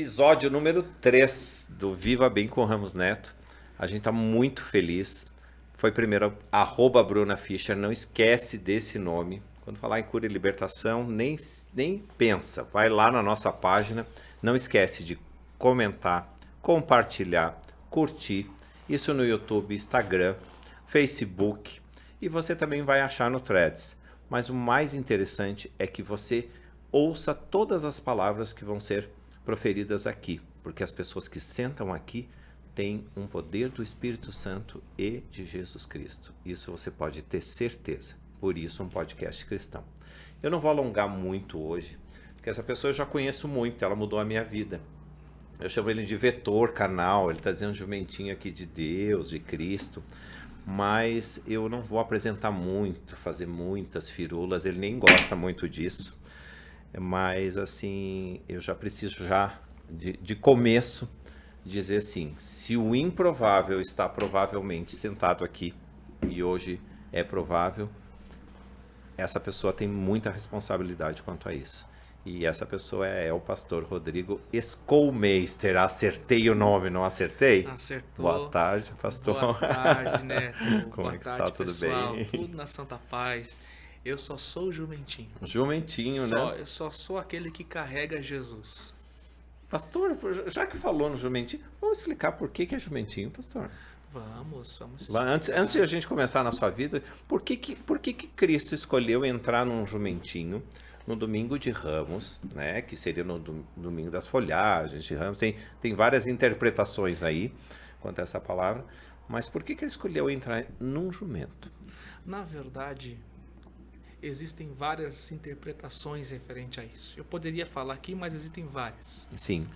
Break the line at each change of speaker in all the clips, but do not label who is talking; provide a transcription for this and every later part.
Episódio número 3 do Viva Bem com Ramos Neto. A gente tá muito feliz. Foi primeiro @Bruna Fischer, não esquece desse nome. Quando falar em cura e libertação, nem pensa. Vai lá na nossa página, não esquece de comentar, compartilhar, curtir. Isso no YouTube, Instagram, Facebook. E você também vai achar no Threads. Mas o mais interessante é que você ouça todas as palavras que vão ser proferidas aqui, porque as pessoas que sentam aqui têm um poder do Espírito Santo e de Jesus Cristo. Isso você pode ter certeza. Por isso, um podcast cristão. Eu não vou alongar muito hoje, porque essa pessoa eu já conheço muito, ela mudou a minha vida. Eu chamo ele de Vetor Canal, ele está dizendo jumentinho aqui de Deus, de Cristo, mas eu não vou apresentar muito, fazer muitas firulas, ele nem gosta muito disso. Mas assim, eu já preciso de começo dizer assim, se o improvável está provavelmente sentado aqui, e hoje é provável, essa pessoa tem muita responsabilidade quanto a isso. E essa pessoa é o pastor Rodrigo Schoolmeister. Acertei o nome, não acertei?
Acertou.
Boa tarde, pastor.
Boa tarde, Neto.
Como
Boa
é que
tarde,
está? Tudo
pessoal.
bem?
Tudo na santa paz. Eu só sou o jumentinho.
Jumentinho, né?
Eu só sou aquele que carrega Jesus.
Pastor, já que falou no jumentinho, vamos explicar por que é jumentinho, pastor?
Vamos
Antes de a gente começar na sua vida, por que Cristo escolheu entrar num jumentinho no domingo de Ramos, né? Que seria no domingo das folhagens de Ramos? Tem várias interpretações aí quanto a essa palavra, mas por que ele escolheu entrar num jumento?
Na verdade, existem várias interpretações referente a isso. Eu poderia falar aqui, mas existem várias.
Sim.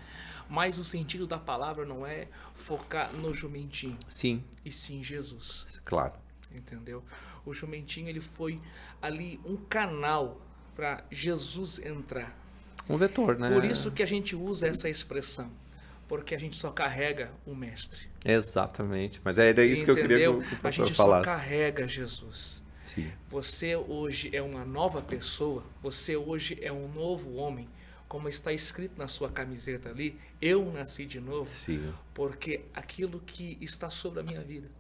Mas o sentido da palavra não é focar no jumentinho.
Sim.
E sim Jesus.
Claro.
Entendeu? O jumentinho, ele foi ali um canal para Jesus entrar.
Um vetor, né?
Por isso que a gente usa essa expressão. Porque a gente só carrega o mestre.
Exatamente. Mas é isso que eu queria que o pastor falasse.
A gente só carrega Jesus.
Sim.
Você hoje é uma nova pessoa. Você hoje é um novo homem. Como está escrito na sua camiseta ali, eu nasci de novo.
Sim.
Porque aquilo que está sobre a minha vida,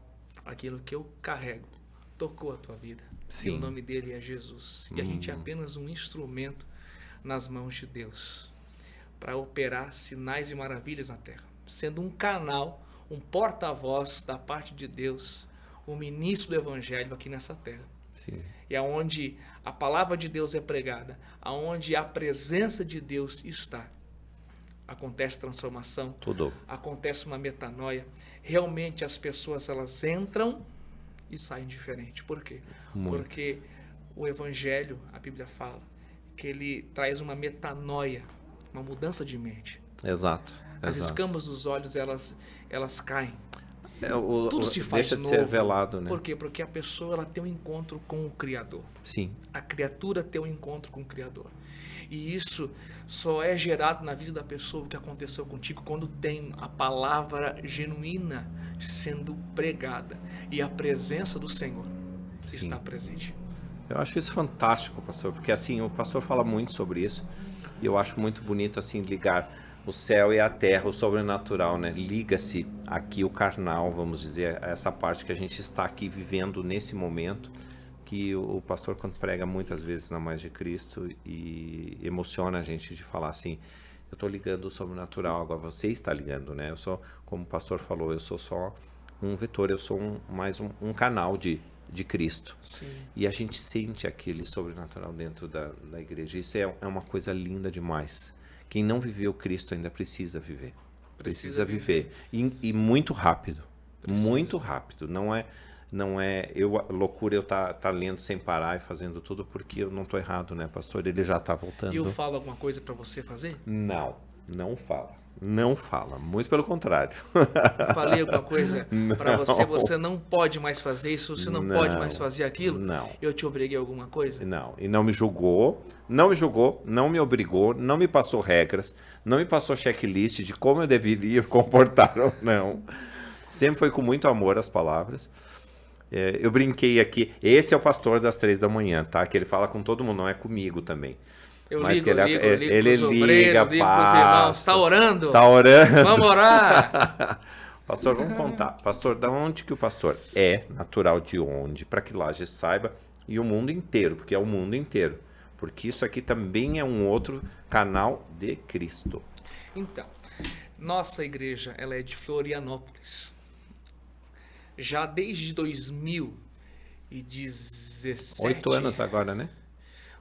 aquilo que eu carrego, tocou a tua vida.
Sim.
E o nome dele é Jesus. E a gente é apenas um instrumento nas mãos de Deus para operar sinais e maravilhas na terra. Sendo um canal, um porta-voz da parte de Deus, um ministro do evangelho aqui nessa terra.
Sim.
E aonde a palavra de Deus é pregada, aonde a presença de Deus está, acontece transformação,
Tudo.
Acontece uma metanoia. Realmente as pessoas elas entram e saem diferente. Por quê?
Muito.
Porque o evangelho, a Bíblia fala, que ele traz uma metanoia, uma mudança de mente.
Exato.
As escamas dos olhos elas caem.
Tudo
se faz
deixa de
novo.
ser velado, né?
Por quê? Porque a pessoa ela tem um encontro com o Criador.
Sim.
A criatura tem um encontro com o Criador. E isso só é gerado na vida da pessoa, o que aconteceu contigo, quando tem a palavra genuína sendo pregada e a presença do Senhor está presente.
Eu acho isso fantástico, pastor, porque assim, o pastor fala muito sobre isso e eu acho muito bonito assim ligar o céu e a terra, o sobrenatural, né? Liga-se aqui o carnal, vamos dizer, essa parte que a gente está aqui vivendo nesse momento, que o pastor quando prega muitas vezes na Mais de Cristo e emociona a gente de falar assim, eu estou ligando o sobrenatural, agora você está ligando, né? Eu sou, como o pastor falou, eu sou só um vetor, eu sou mais um canal de Cristo.
Sim.
E a gente sente aquele sobrenatural dentro da igreja. Isso é uma coisa linda demais. Quem não viveu Cristo ainda precisa viver. Precisa viver. E muito rápido. Muito rápido. Não é loucura eu tá lendo sem parar e fazendo tudo porque eu não tô errado, né, pastor? Ele já tá voltando.
E eu falo alguma coisa para você fazer?
Não fala. Não fala, muito pelo contrário.
Falei alguma coisa para você não pode mais fazer isso, você não pode mais fazer aquilo?
Não.
Eu te obriguei a alguma coisa?
Não, e não me julgou, não me obrigou, não me passou regras, não me passou checklist de como eu deveria comportar ou não. Sempre foi com muito amor as palavras. Eu brinquei aqui, esse é o pastor das 3 da manhã, tá? Que ele fala com todo mundo, não é comigo também.
Eu
Mas
ligo,
que
eu ligo
ele
pros obreiros, ligo pros irmãos. Tá orando?
Tá orando.
Vamos orar!
Pastor, vamos contar. Pastor, da onde que o pastor é? Natural de onde? Para que Laje saiba. E o mundo inteiro, porque é o mundo inteiro. Porque isso aqui também é um outro canal de Cristo.
Então, nossa igreja, ela é de Florianópolis. Já desde 2017...
8 anos agora, né?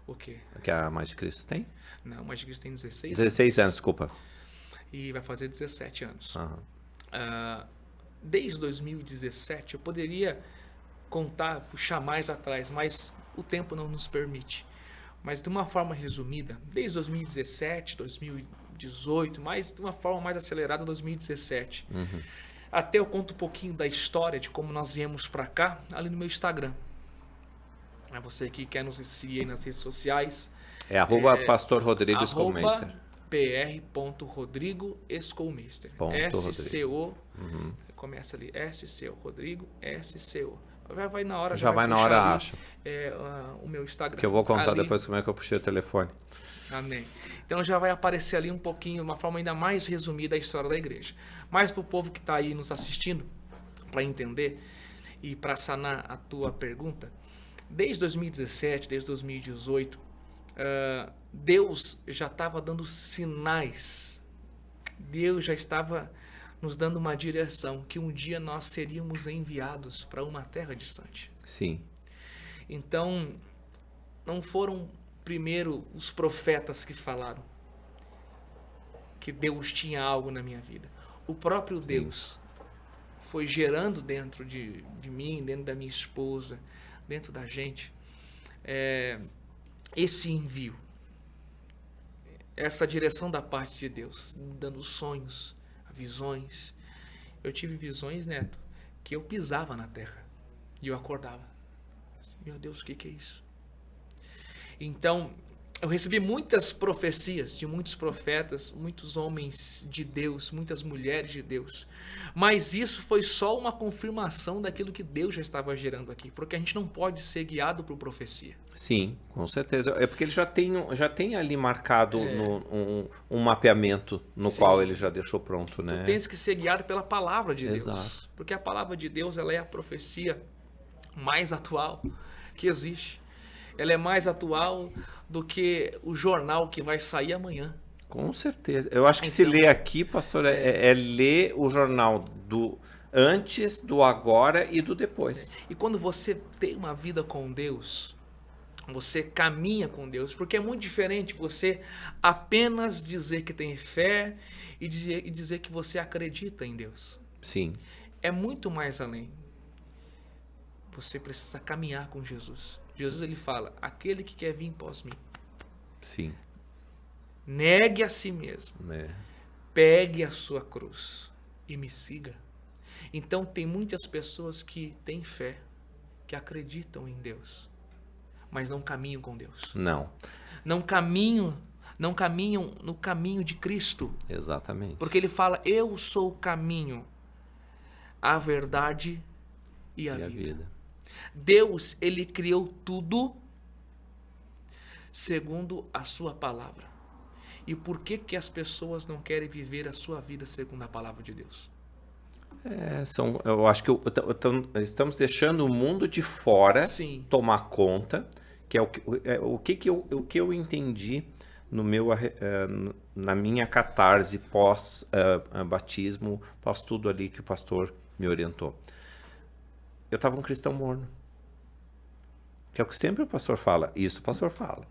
O quê?
Que a Mais de Cristo tem?
Não, mas a igreja tem 16
16 anos, desculpa.
E vai fazer 17 anos.
Aham.
Desde 2017, eu poderia contar, puxar mais atrás, mas o tempo não nos permite. Mas de uma forma resumida, desde 2017, 2018, mas de uma forma mais acelerada, 2017. Até eu conto um pouquinho da história de como nós viemos para cá, ali no meu Instagram. Você que quer nos seguir aí nas redes sociais.
É Pastor Rodrigo Schoolmeister.
pr.rodrigo Schoolmeister. SCO. Começa ali, SCO, Rodrigo, SCO. Já vai na hora,
já vai na hora,
ali,
acha.
O meu Instagram.
Que eu vou contar
ali,
depois como é que eu puxei o telefone.
Amém. Então já vai aparecer ali um pouquinho, uma forma ainda mais resumida a história da igreja. Mas para o povo que está aí nos assistindo, para entender e para sanar a tua pergunta, desde 2017, desde 2018, Deus já estava dando sinais. Deus já estava nos dando uma direção, que um dia nós seríamos enviados para uma terra distante.
Sim.
Então, não foram primeiro os profetas que falaram que Deus tinha algo na minha vida. O próprio Deus foi gerando dentro de mim, dentro da minha esposa, dentro da gente, esse envio, essa direção da parte de Deus, dando sonhos, visões. Eu tive visões, Neto, que eu pisava na terra e eu acordava. Meu Deus, o que é isso? Então, eu recebi muitas profecias de muitos profetas, muitos homens de Deus, muitas mulheres de Deus. Mas isso foi só uma confirmação daquilo que Deus já estava gerando aqui. Porque a gente não pode ser guiado por profecia.
Sim, com certeza. É porque ele já tem ali marcado um mapeamento no qual ele já deixou pronto, né?
Tu tens que ser guiado pela palavra de
Exato.
Deus. Porque a palavra de Deus, ela é a profecia mais atual que existe. Ela é mais atual do que o jornal que vai sair amanhã.
Com certeza. Eu acho que se ler aqui, pastor, é ler o jornal do antes, do agora e do depois.
E quando você tem uma vida com Deus, você caminha com Deus, porque é muito diferente você apenas dizer que tem fé e dizer que você acredita em Deus.
Sim.
É muito mais além. Você precisa caminhar com Jesus. Jesus, ele fala, aquele que quer vir após mim.
Sim.
Negue a si mesmo. Pegue a sua cruz e me siga. Então, tem muitas pessoas que têm fé, que acreditam em Deus, mas não caminham com Deus. Não caminham no caminho de Cristo.
Exatamente.
Porque ele fala, eu sou o caminho, a verdade e a vida. Deus, ele criou tudo segundo a sua palavra. E por que as pessoas não querem viver a sua vida segundo a palavra de Deus?
Eu acho que estamos deixando o mundo de fora tomar conta, que é o que eu entendi na minha catarse pós-batismo, pós tudo ali que o pastor me orientou. Eu estava um cristão morno. Que é o que sempre o pastor fala. Isso o pastor fala.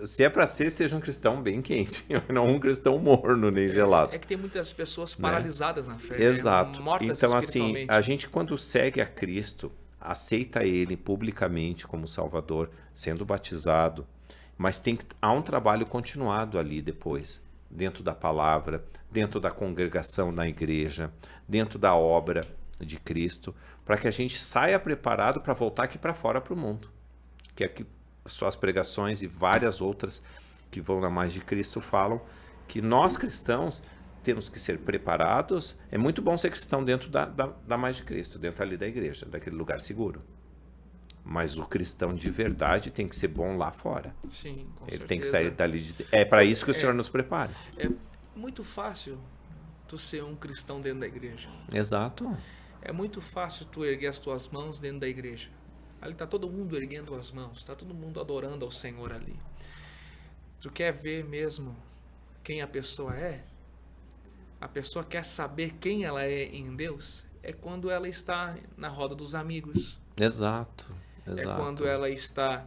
Se é para ser, seja um cristão bem quente, não um cristão morno nem gelado.
É que tem muitas pessoas paralisadas na fé.
Exato.
Mortas
então,
espiritualmente.
assim, a gente quando segue a Cristo, aceita Ele publicamente como Salvador, sendo batizado, mas há um trabalho continuado ali depois, dentro da palavra, dentro da congregação na igreja, dentro da obra de Cristo, para que a gente saia preparado para voltar aqui para fora para o mundo. Que aqui suas pregações e várias outras que vão na Mais de Cristo falam que nós cristãos temos que ser preparados. É muito bom ser cristão dentro da Mais de Cristo, dentro ali da igreja, daquele lugar seguro. Mas o cristão de verdade tem que ser bom lá fora.
Sim, com
Ele
certeza.
tem que sair dali. É para isso que o Senhor nos prepara.
É muito fácil tu ser um cristão dentro da igreja.
Exato.
É muito fácil tu erguer as tuas mãos dentro da igreja. Ali tá todo mundo erguendo as mãos, tá todo mundo adorando ao Senhor ali. Tu quer ver mesmo quem a pessoa é? A pessoa quer saber quem ela é em Deus? É quando ela está na roda dos amigos.
Exato.
É quando ela está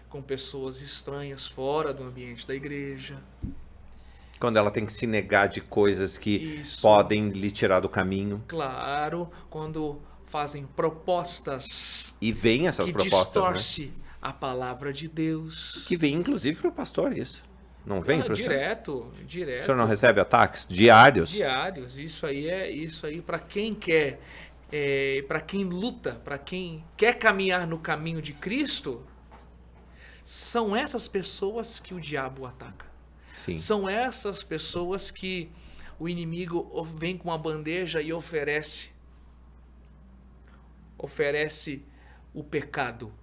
com pessoas estranhas fora do ambiente da igreja.
Quando ela tem que se negar de coisas que
Isso.
podem lhe tirar do caminho.
Claro, quando fazem propostas
E vem essas
que
propostas,
distorce a palavra de Deus.
Que vem inclusive para o pastor, isso. Não vem para o senhor?
Direto.
O senhor não recebe ataques diários?
Diários. Isso aí para quem quer, para quem luta, para quem quer caminhar no caminho de Cristo, são essas pessoas que o diabo ataca.
Sim.
São essas pessoas que o inimigo vem com uma bandeja e oferece o pecado.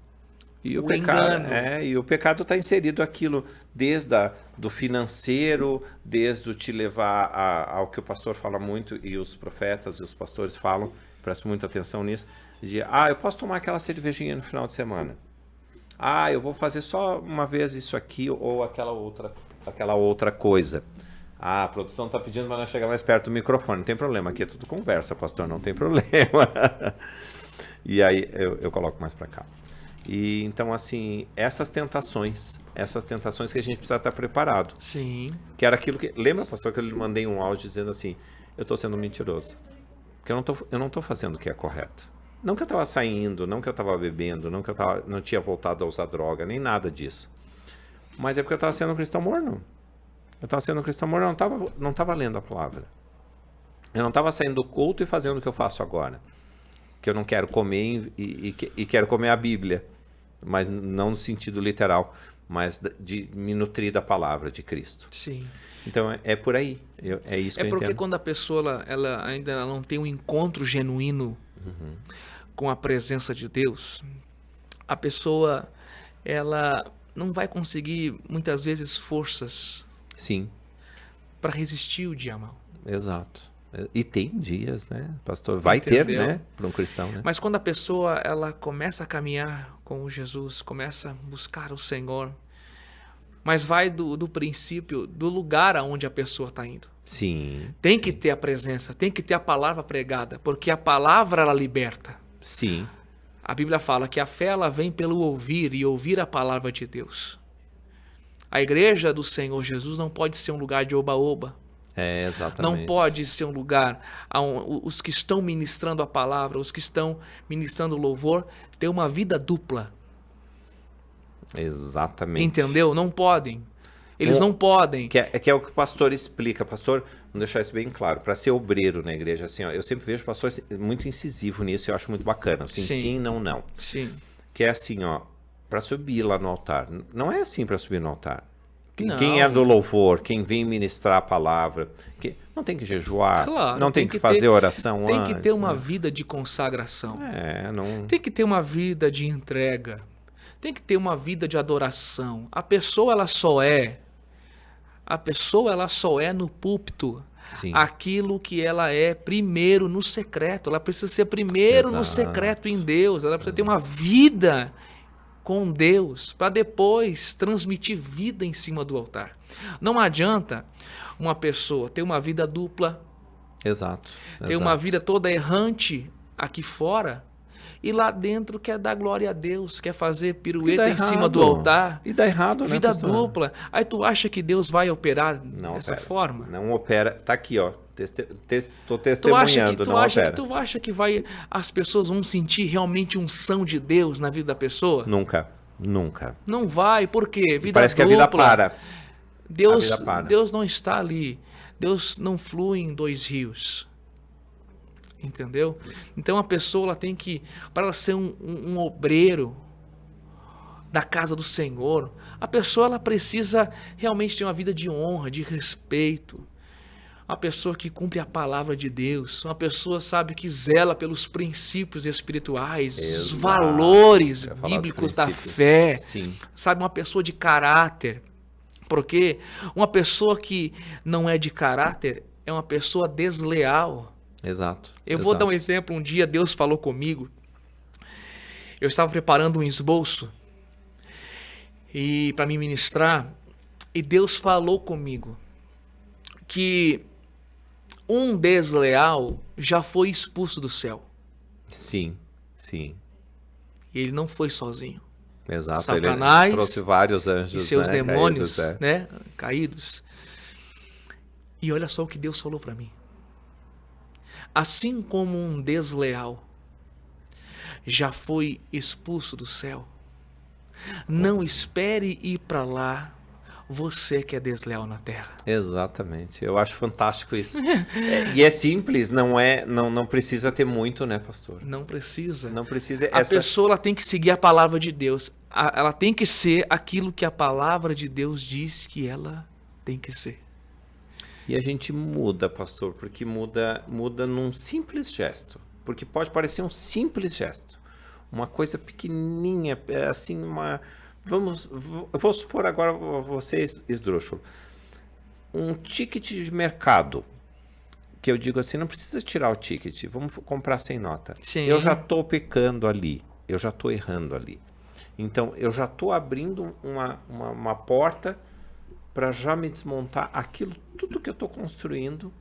E o
pecado,
engano. E o pecado está inserido aquilo desde do financeiro, desde o te levar ao que o pastor fala muito e os profetas e os pastores falam, presto muita atenção nisso, de eu posso tomar aquela cervejinha no final de semana. Eu vou fazer só uma vez isso aqui ou aquela outra coisa. A produção está pedindo para nós chegar mais perto do microfone. Não tem problema, aqui é tudo conversa, pastor, não tem problema. E aí eu coloco mais para cá. E então, assim, essas tentações que a gente precisa estar preparado.
Sim.
Que era aquilo que... Lembra, pastor, que eu lhe mandei um áudio dizendo assim, eu estou sendo mentiroso. Porque eu não estou fazendo o que é correto. Não que eu estava saindo, não que eu estava bebendo, não que eu não tinha voltado a usar droga, nem nada disso. Mas é porque eu estava sendo um cristão morno. Eu estava sendo um cristão morno, eu não estava lendo a palavra. Eu não estava saindo do culto e fazendo o que eu faço agora. Que eu não quero comer e quero comer a Bíblia. Mas não no sentido literal, mas de me nutrir da palavra de Cristo.
Sim.
Então é por aí. É isso que eu
porque
entendo.
quando a pessoa ela ainda não tem um encontro genuíno com a presença de Deus, a pessoa ela não vai conseguir muitas vezes forças.
Sim.
Para resistir o dia mau.
Exato. E tem dias, né, pastor? Vai ter, né, para um cristão, né?
Mas quando a pessoa ela começa a caminhar com Jesus, começa a buscar o Senhor, mas vai do princípio, do lugar aonde a pessoa está indo.
Sim.
Tem que ter a presença, tem que ter a palavra pregada, porque a palavra ela liberta.
Sim.
A Bíblia fala que a fé ela vem pelo ouvir e ouvir a palavra de Deus. A igreja do Senhor Jesus não pode ser um lugar de oba-oba.
Exatamente.
Não pode ser um lugar onde os que estão ministrando a palavra, os que estão ministrando o louvor, ter uma vida dupla.
Exatamente.
Entendeu? Não podem. Eles não podem.
Que é o que o pastor explica. Pastor, vamos deixar isso bem claro. Para ser obreiro na igreja, assim, eu sempre vejo pastor muito incisivo nisso, eu acho muito bacana. Assim, sim, não.
Sim.
Que é assim, para subir lá no altar. Não é assim para subir no altar.
Não.
Quem é do louvor, quem vem ministrar a palavra, não tem que jejuar,
claro,
não tem que fazer oração
tem
antes.
Tem que ter uma vida de consagração.
Não...
Tem que ter uma vida de entrega. Tem que ter uma vida de adoração. A pessoa ela só é no púlpito.
Sim.
Aquilo que ela é primeiro no secreto. Ela precisa ser primeiro no secreto em Deus. Ela precisa ter uma vida com Deus, para depois transmitir vida em cima do altar. Não adianta uma pessoa ter uma vida dupla, ter uma vida toda errante aqui fora, e lá dentro quer dar glória a Deus, quer fazer pirueta em cima do altar.
E dá errado,
vida
né,
dupla. Aí tu acha que Deus vai operar dessa forma?
Não opera. Tá aqui, ó. Tô testemunhando, não opera.
Tu acha que as pessoas vão sentir realmente unção de Deus na vida da pessoa?
Nunca.
Não vai, por quê? Vida
Parece
dupla.
que a vida para.
Deus não está ali. Deus não flui em dois rios. Entendeu? Então a pessoa ela tem que, para ela ser um obreiro da casa do Senhor, a pessoa ela precisa realmente ter uma vida de honra, de respeito. uma pessoa que cumpre a palavra de Deus, uma pessoa, sabe, que zela pelos princípios espirituais, os valores bíblicos da fé,
Sim.
sabe, uma pessoa de caráter, porque uma pessoa que não é de caráter é uma pessoa desleal.
Exato.
Eu vou dar um exemplo. Um dia Deus falou comigo, eu estava preparando um esboço e para me ministrar, e Deus falou comigo que um desleal já foi expulso do céu.
Sim, sim.
E ele não foi sozinho.
Exato.
Satanás
ele trouxe vários anjos,
e seus demônios,
caídos,
caídos. E olha só o que Deus falou para mim. Assim como um desleal já foi expulso do céu, não espere ir para lá você que é desleal na terra.
Exatamente. Eu acho fantástico isso. E é simples, não precisa ter muito, né, pastor?
Não precisa.
Não precisa.
A pessoa ela tem que seguir a palavra de Deus. Ela tem que ser aquilo que a palavra de Deus diz que ela tem que ser.
E a gente muda, pastor, porque muda num simples gesto. Porque pode parecer um simples gesto. Uma coisa pequenininha, assim, eu vou supor agora vocês, esdrúxulo, um ticket de mercado, que eu digo assim, não precisa tirar o ticket, vamos comprar sem nota.
Sim.
Eu já estou pecando ali, eu já estou errando ali. Então, eu já estou abrindo uma porta para já me desmontar tudo que eu estou construindo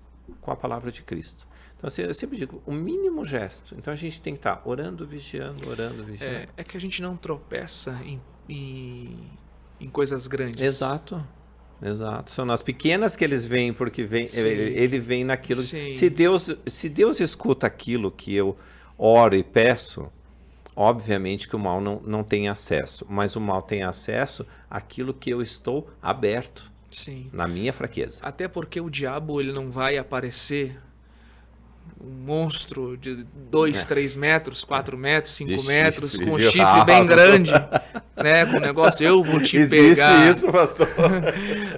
com a palavra de Cristo. Então, assim, eu sempre digo, o mínimo gesto. Então, a gente tem que estar orando, vigiando.
É que a gente não tropeça em coisas grandes.
Exato. São nas pequenas que eles veem, porque ele vem naquilo.
Sim.
Se Deus escuta aquilo que eu oro e peço, obviamente que o mal não tem acesso. Mas o mal tem acesso àquilo que eu estou aberto.
Sim.
Na minha fraqueza.
Até porque o diabo ele não vai aparecer um monstro de 2, 3 metros, 4 metros, 5 metros, com um chifre bem grande, né? Com o negócio, eu vou te pegar.
Existe isso, pastor?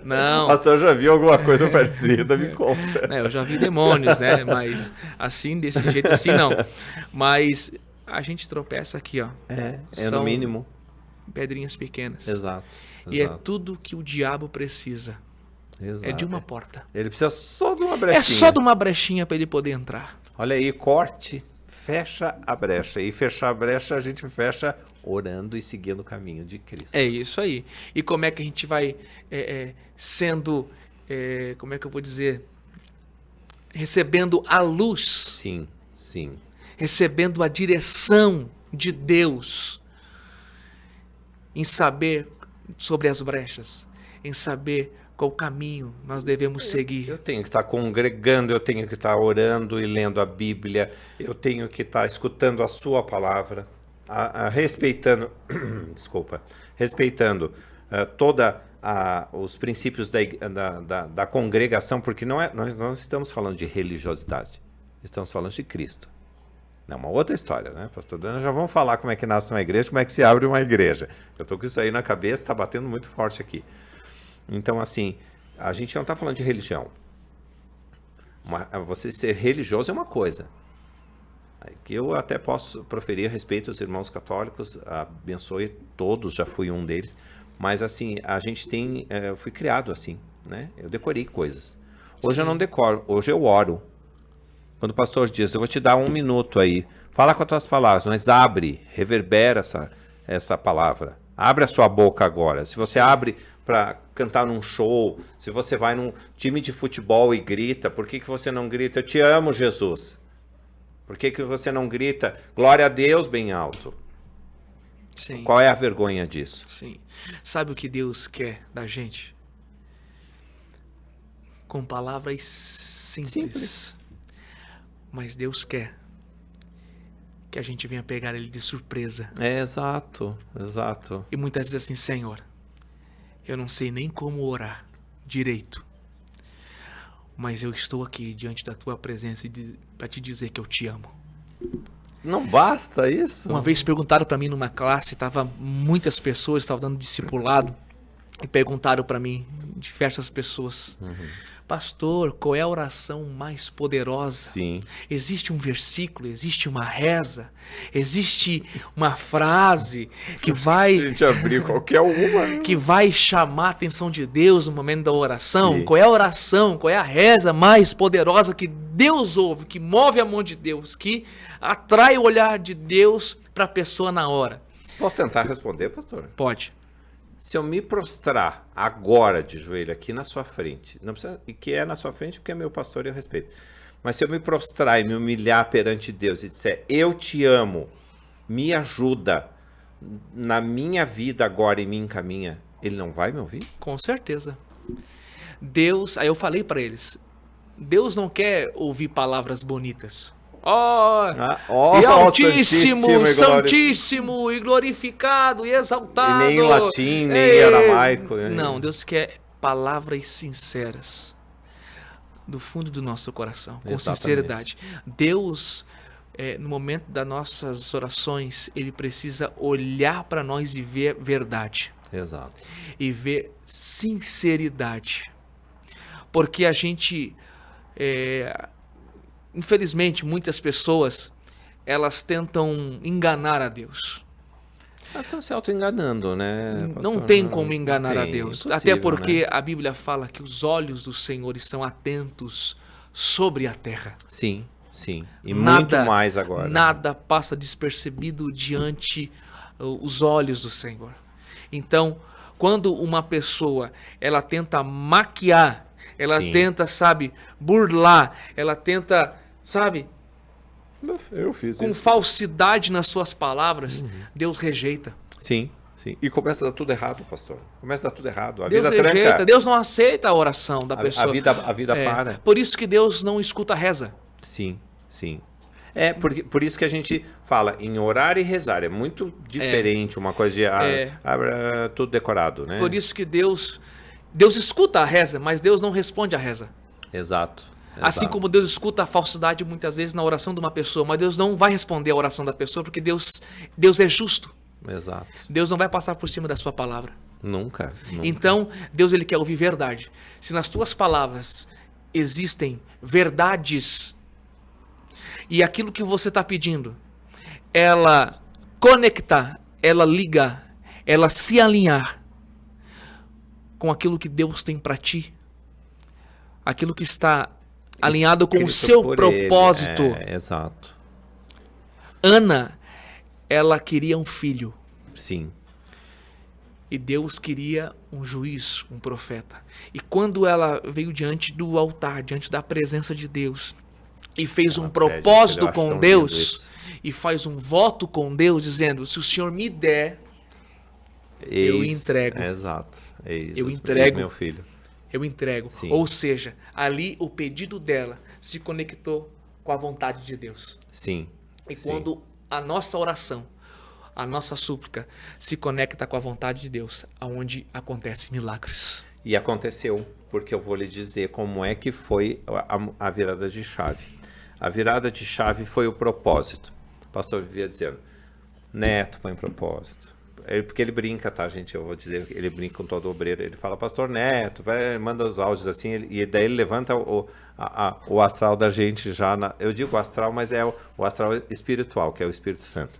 Não.
O pastor já viu alguma coisa parecida, me conta.
Eu já vi demônios, né? Mas assim, desse jeito assim, não. Mas a gente tropeça aqui, ó.
No mínimo.
Pedrinhas pequenas.
Exato.
E é tudo que o diabo precisa.
Exato.
É de uma porta.
Ele precisa só de uma brechinha.
É só de uma brechinha para ele poder entrar.
Olha aí, corte, fecha a brecha. E fechar a brecha, a gente fecha orando e seguindo o caminho de Cristo.
É isso aí. E como é que a gente vai sendo, como é que eu vou dizer? Recebendo a luz.
Sim.
Recebendo a direção de Deus. Em saber sobre as brechas. Em saber qual caminho nós devemos seguir. Eu
tenho que estar congregando, eu tenho que estar orando e lendo a Bíblia, eu tenho que estar escutando a sua palavra, respeitando todos os princípios da congregação, porque nós não estamos falando de religiosidade, estamos falando de Cristo. É uma outra história, né, pastor? Já vamos falar como é que nasce uma igreja, como é que se abre uma igreja. Eu estou com isso aí na cabeça, está batendo muito forte aqui. Então, assim, a gente não está falando de religião. Você ser religioso é uma coisa. Que eu até posso proferir a respeito aos irmãos católicos, abençoe todos, já fui um deles. Mas, assim, a gente tem... eu fui criado assim, né? Eu decorei coisas. Hoje eu não decoro, hoje eu oro. Quando o pastor diz, eu vou te dar 1 minuto aí, fala com as tuas palavras, mas reverbera essa palavra. Abre a sua boca agora. Se você abre para cantar num show, se você vai num time de futebol e grita, por que você não grita, eu te amo, Jesus? Por que você não grita, glória a Deus, bem alto?
Sim.
Qual é a vergonha disso?
Sim. Sabe o que Deus quer da gente? Com palavras simples. Mas Deus quer que a gente venha pegar ele de surpresa.
Exato.
E muitas vezes assim, Senhor, eu não sei nem como orar direito, mas eu estou aqui diante da tua presença para te dizer que eu te amo.
Não basta isso?
Uma vez perguntaram para mim numa classe, muitas pessoas estavam dando discipulado, e perguntaram para mim, diversas pessoas, Pastor, qual é a oração mais poderosa?
Sim.
Existe um versículo, existe uma reza, existe uma frase que vai...
A gente abrir qualquer uma.
que vai chamar a atenção de Deus no momento da oração.
Sim.
Qual é a oração, qual é a reza mais poderosa que Deus ouve, que move a mão de Deus, que atrai o olhar de Deus para a pessoa na hora?
Posso tentar responder, pastor?
Pode.
Se eu me prostrar agora de joelho aqui na sua frente, não precisa, e que é na sua frente porque é meu pastor e eu respeito, mas se eu me prostrar e me humilhar perante Deus e disser, eu te amo, me ajuda na minha vida agora e me encaminha, ele não vai me ouvir?
Com certeza. Deus, aí eu falei para eles, Deus não quer ouvir palavras bonitas. E altíssimo, santíssimo, e glorificado, e exaltado.
E nem em latim, nem em aramaico.
Não, Deus quer palavras sinceras, do fundo do nosso coração, com sinceridade. Deus, no momento das nossas orações, Ele precisa olhar para nós e ver verdade.
Exato.
E ver sinceridade. Porque a gente... infelizmente, muitas pessoas, elas tentam enganar a Deus.
Elas estão se auto-enganando, né?
Não tem como enganar a Deus. Até porque,
né?
a Bíblia fala que os olhos do Senhor estão atentos sobre a terra.
Sim, sim. E muito mais agora.
Nada passa despercebido diante os olhos do Senhor. Então, quando uma pessoa, ela tenta maquiar, ela tenta, sabe, burlar, ela tenta... Sabe?
Eu fiz
com
isso.
falsidade nas suas palavras, Deus rejeita.
Sim, sim. E começa a dar tudo errado, pastor. Começa a dar tudo errado. A
Deus
vida
rejeita.
tranca.
Deus não aceita a oração da pessoa.
A vida para.
Por isso que Deus não escuta a reza.
Sim, sim. Por isso que a gente fala em orar e rezar. É muito diferente uma coisa de tudo decorado, né?
Por isso que Deus escuta a reza, mas Deus não responde a reza.
Exato.
Assim como Deus escuta a falsidade muitas vezes na oração de uma pessoa, mas Deus não vai responder a oração da pessoa porque Deus é justo.
Exato.
Deus não vai passar por cima da sua palavra.
Nunca.
Então, Deus ele quer ouvir verdade. Se nas tuas palavras existem verdades e aquilo que você está pedindo, ela conectar, ela ligar, ela se alinhar com aquilo que Deus tem para ti, aquilo que está alinhado com o seu propósito.
Exato.
Ana, ela queria um filho.
Sim.
E Deus queria um juiz, um profeta. E quando ela veio diante do altar, diante da presença de Deus, e fez um propósito com Deus, e faz um voto com Deus, dizendo, se o Senhor me der, eu entrego.
Exato.
Eu entrego
meu filho.
Eu entrego.
Sim.
Ou seja, ali o pedido dela se conectou com a vontade de Deus.
Sim.
E quando a nossa oração, a nossa súplica se conecta com a vontade de Deus, aonde acontecem milagres.
E aconteceu, porque eu vou lhe dizer como é que foi a virada de chave. A virada de chave foi o propósito. O pastor vivia dizendo, Neto põe propósito. Porque ele brinca, tá, gente? Eu vou dizer, ele brinca com todo obreiro. Ele fala, pastor Neto, manda os áudios assim, e daí ele levanta o astral da gente já. Eu digo astral, mas é o astral espiritual, que é o Espírito Santo.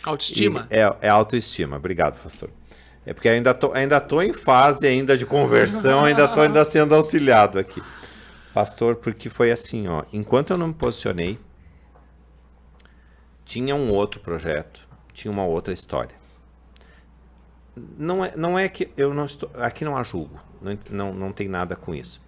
Autoestima?
É autoestima. Obrigado, pastor. É porque ainda tô em fase ainda de conversão, ainda sendo auxiliado aqui. Pastor, porque foi assim, ó. Enquanto eu não me posicionei, tinha um outro projeto, tinha uma outra história. Não é que eu não estou... Aqui não há julgo. Não tem nada com isso.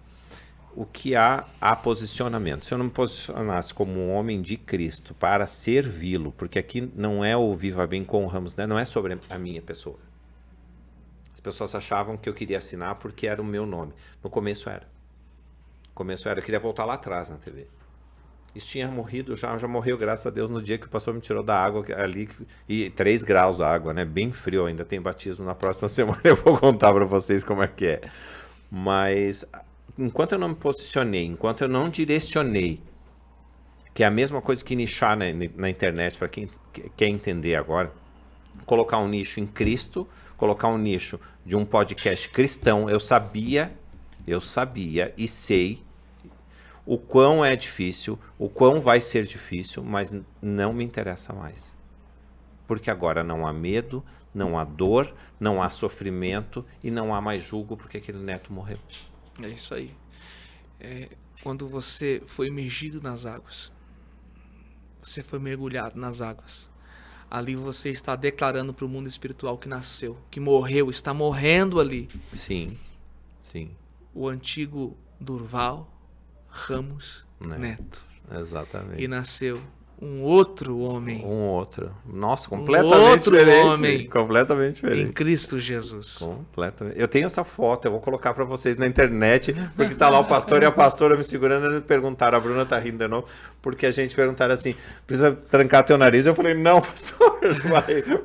O que há posicionamento. Se eu não me posicionasse como um homem de Cristo para servi-lo, porque aqui não é o Viva Bem com Ramos, né? Não é sobre a minha pessoa. As pessoas achavam que eu queria assinar porque era o meu nome. No começo era. Eu queria voltar lá atrás na TV. Isso tinha morrido, já morreu, graças a Deus, no dia que o pastor me tirou da água ali, e 3 graus a água, né? Bem frio, ainda tem batismo na próxima semana, eu vou contar para vocês como é que é. Mas, enquanto eu não me posicionei, enquanto eu não direcionei, que é a mesma coisa que nichar na internet, para quem quer entender agora, colocar um nicho em Cristo, colocar um nicho de um podcast cristão, eu sabia Eu sabia e sei o quão é difícil, o quão vai ser difícil, mas não me interessa mais. Porque agora não há medo, não há dor, não há sofrimento e não há mais julgo porque aquele neto morreu.
É isso aí. Quando você foi imergido nas águas, você foi mergulhado nas águas, ali você está declarando para o mundo espiritual que nasceu, que morreu, está morrendo ali.
Sim, sim.
O antigo Durval Ramos Neto.
Exatamente.
E nasceu um outro homem.
Um outro. Nossa, completamente
outro
diferente.
Homem
completamente diferente.
Em Cristo Jesus.
Completamente. Eu tenho essa foto, eu vou colocar para vocês na internet, porque tá lá o pastor e a pastora me segurando, eles perguntaram, a Bruna tá rindo de novo, porque a gente perguntaram assim, precisa trancar teu nariz? Eu falei, não, pastor,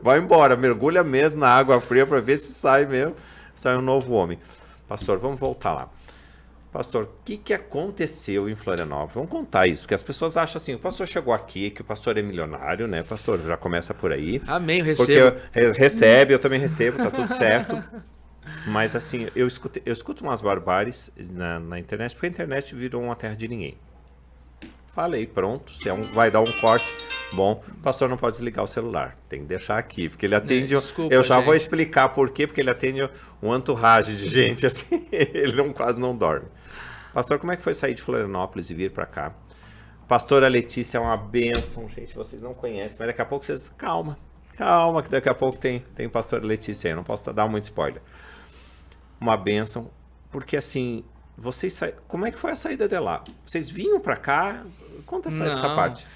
vai embora, mergulha mesmo na água fria para ver se sai mesmo, sai um novo homem. Pastor, vamos voltar lá. Pastor, o que aconteceu em Florianópolis? Vamos contar isso, porque as pessoas acham assim, o pastor chegou aqui, que o pastor é milionário, né, pastor? Já começa por aí.
Amém, eu recebo.
Porque eu também recebo, tá tudo certo. Mas assim, eu escuto umas barbáries na internet, porque a internet virou uma terra de ninguém. Falei, pronto, vai dar um corte. Bom, o pastor não pode desligar o celular, tem que deixar aqui, porque ele atende...
Desculpa,
eu já
gente.
vou explicar por quê, porque ele atende um entourage de gente, assim, ele quase não dorme. Pastor, como é que foi sair de Florianópolis e vir para cá? Pastora Letícia é uma bênção, gente, vocês não conhecem, mas daqui a pouco vocês... Calma, que daqui a pouco tem pastora Letícia aí, eu não posso dar muito spoiler. Uma bênção, porque assim... Como é que foi a saída de lá? Vocês vinham para cá? Conta essa parte.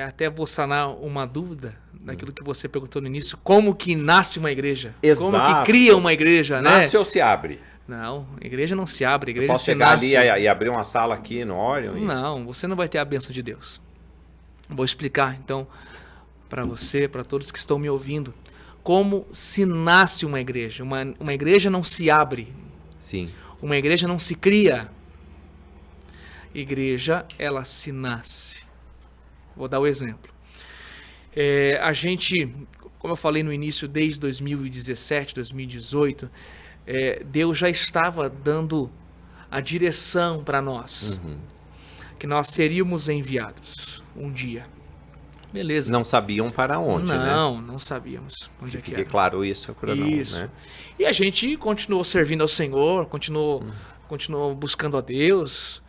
Até vou sanar uma dúvida daquilo que você perguntou no início. Como que nasce uma igreja?
Exato.
Como que cria uma igreja, né?
Nasce ou se abre?
Não, a igreja não se abre. A igreja
posso
se
chegar
nasce.
ali e abrir uma sala aqui no Orion?
Não, você não vai ter a bênção de Deus. Vou explicar, então, para você, para todos que estão me ouvindo, como se nasce uma igreja. Uma igreja não se abre.
Sim.
Uma igreja não se cria. Igreja, ela se nasce. Vou dar o exemplo. A gente, como eu falei no início, desde 2017, 2018, Deus já estava dando a direção para nós. Que nós seríamos enviados um dia. Beleza.
Não sabiam para onde, né?
Não sabíamos onde é que
Fique
era.
claro isso para não, né?
E a gente continuou servindo ao Senhor, continuou buscando a Deus.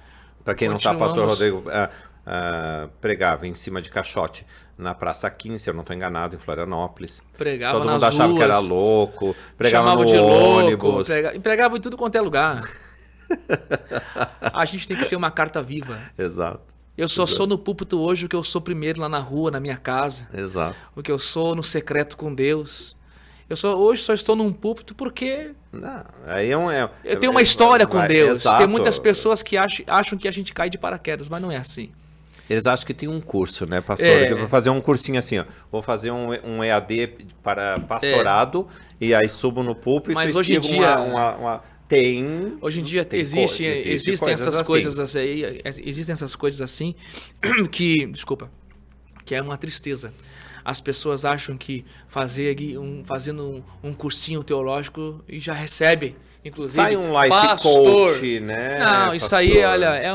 Para quem não sabe, o pastor Rodrigo pregava em cima de caixote na Praça 15, se eu não estou enganado, em Florianópolis.
Pregava
Todo
nas
mundo achava
ruas,
que era louco, pregava
chamava
no
de
ônibus.
louco, pregava em tudo quanto é lugar. A gente tem que ser uma carta viva.
Exato.
Eu só sou no púlpito hoje o que eu sou primeiro lá na rua, na minha casa.
Exato.
O que eu sou no secreto com Deus. Hoje só estou num púlpito porque...
Não, aí
eu tenho uma história com Deus.
Exato.
Tem muitas pessoas que acham que a gente cai de paraquedas, mas não é assim.
Eles acham que tem um curso, né, pastor? Eu vou fazer um cursinho assim, ó. Vou fazer um EAD para pastorado e aí subo no púlpito
mas
e
hoje em dia,
Hoje
em dia existem essas coisas assim. Existem essas coisas assim que é uma tristeza. As pessoas acham que fazendo um cursinho teológico e já recebe, inclusive,
sai um life
pastor.
Coach, né?
Não, isso
pastor.
aí, olha,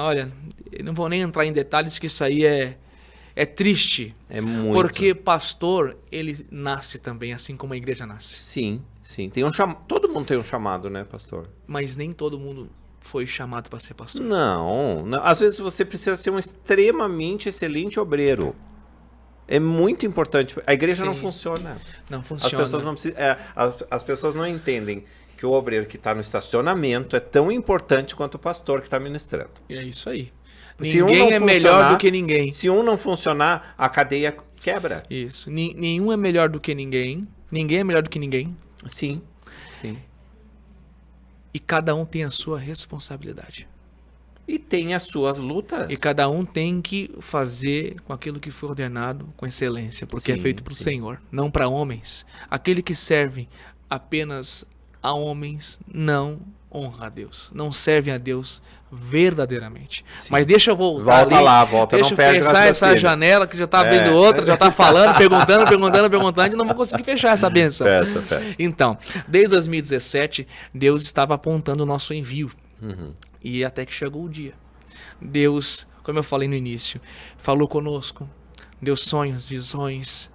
olha, eu não vou nem entrar em detalhes que isso aí é triste.
É muito.
Porque pastor, ele nasce também, assim como a igreja nasce.
Sim. Todo mundo tem um chamado, né, pastor?
Mas nem todo mundo foi chamado para ser pastor.
Não. Às vezes você precisa ser um extremamente excelente obreiro. É muito importante. A igreja não funciona.
Não funciona.
As pessoas não entendem que o obreiro que está no estacionamento é tão importante quanto o pastor que está ministrando.
É isso aí.
Ninguém
é melhor do que ninguém.
Se um não funcionar, a cadeia quebra.
Isso. Nenhum é melhor do que ninguém. Ninguém é melhor do que ninguém.
Sim.
E cada um tem a sua responsabilidade.
E tem as suas lutas.
E cada um tem que fazer com aquilo que foi ordenado com excelência, porque é feito para o Senhor, não para homens. Aquele que serve apenas a homens não honra a Deus, não servem a Deus verdadeiramente.
Sim.
Mas deixa eu voltar
Volta
ali,
lá, volta,
deixa
não
eu
perde
fechar essa
raciocínio.
janela que já tá abrindo outra, já tá falando, perguntando, e não vou conseguir fechar essa bênção.
Peça.
Então, desde 2017, Deus estava apontando o nosso envio. E até que chegou o dia. Deus, como eu falei no início, falou conosco, deu sonhos, visões.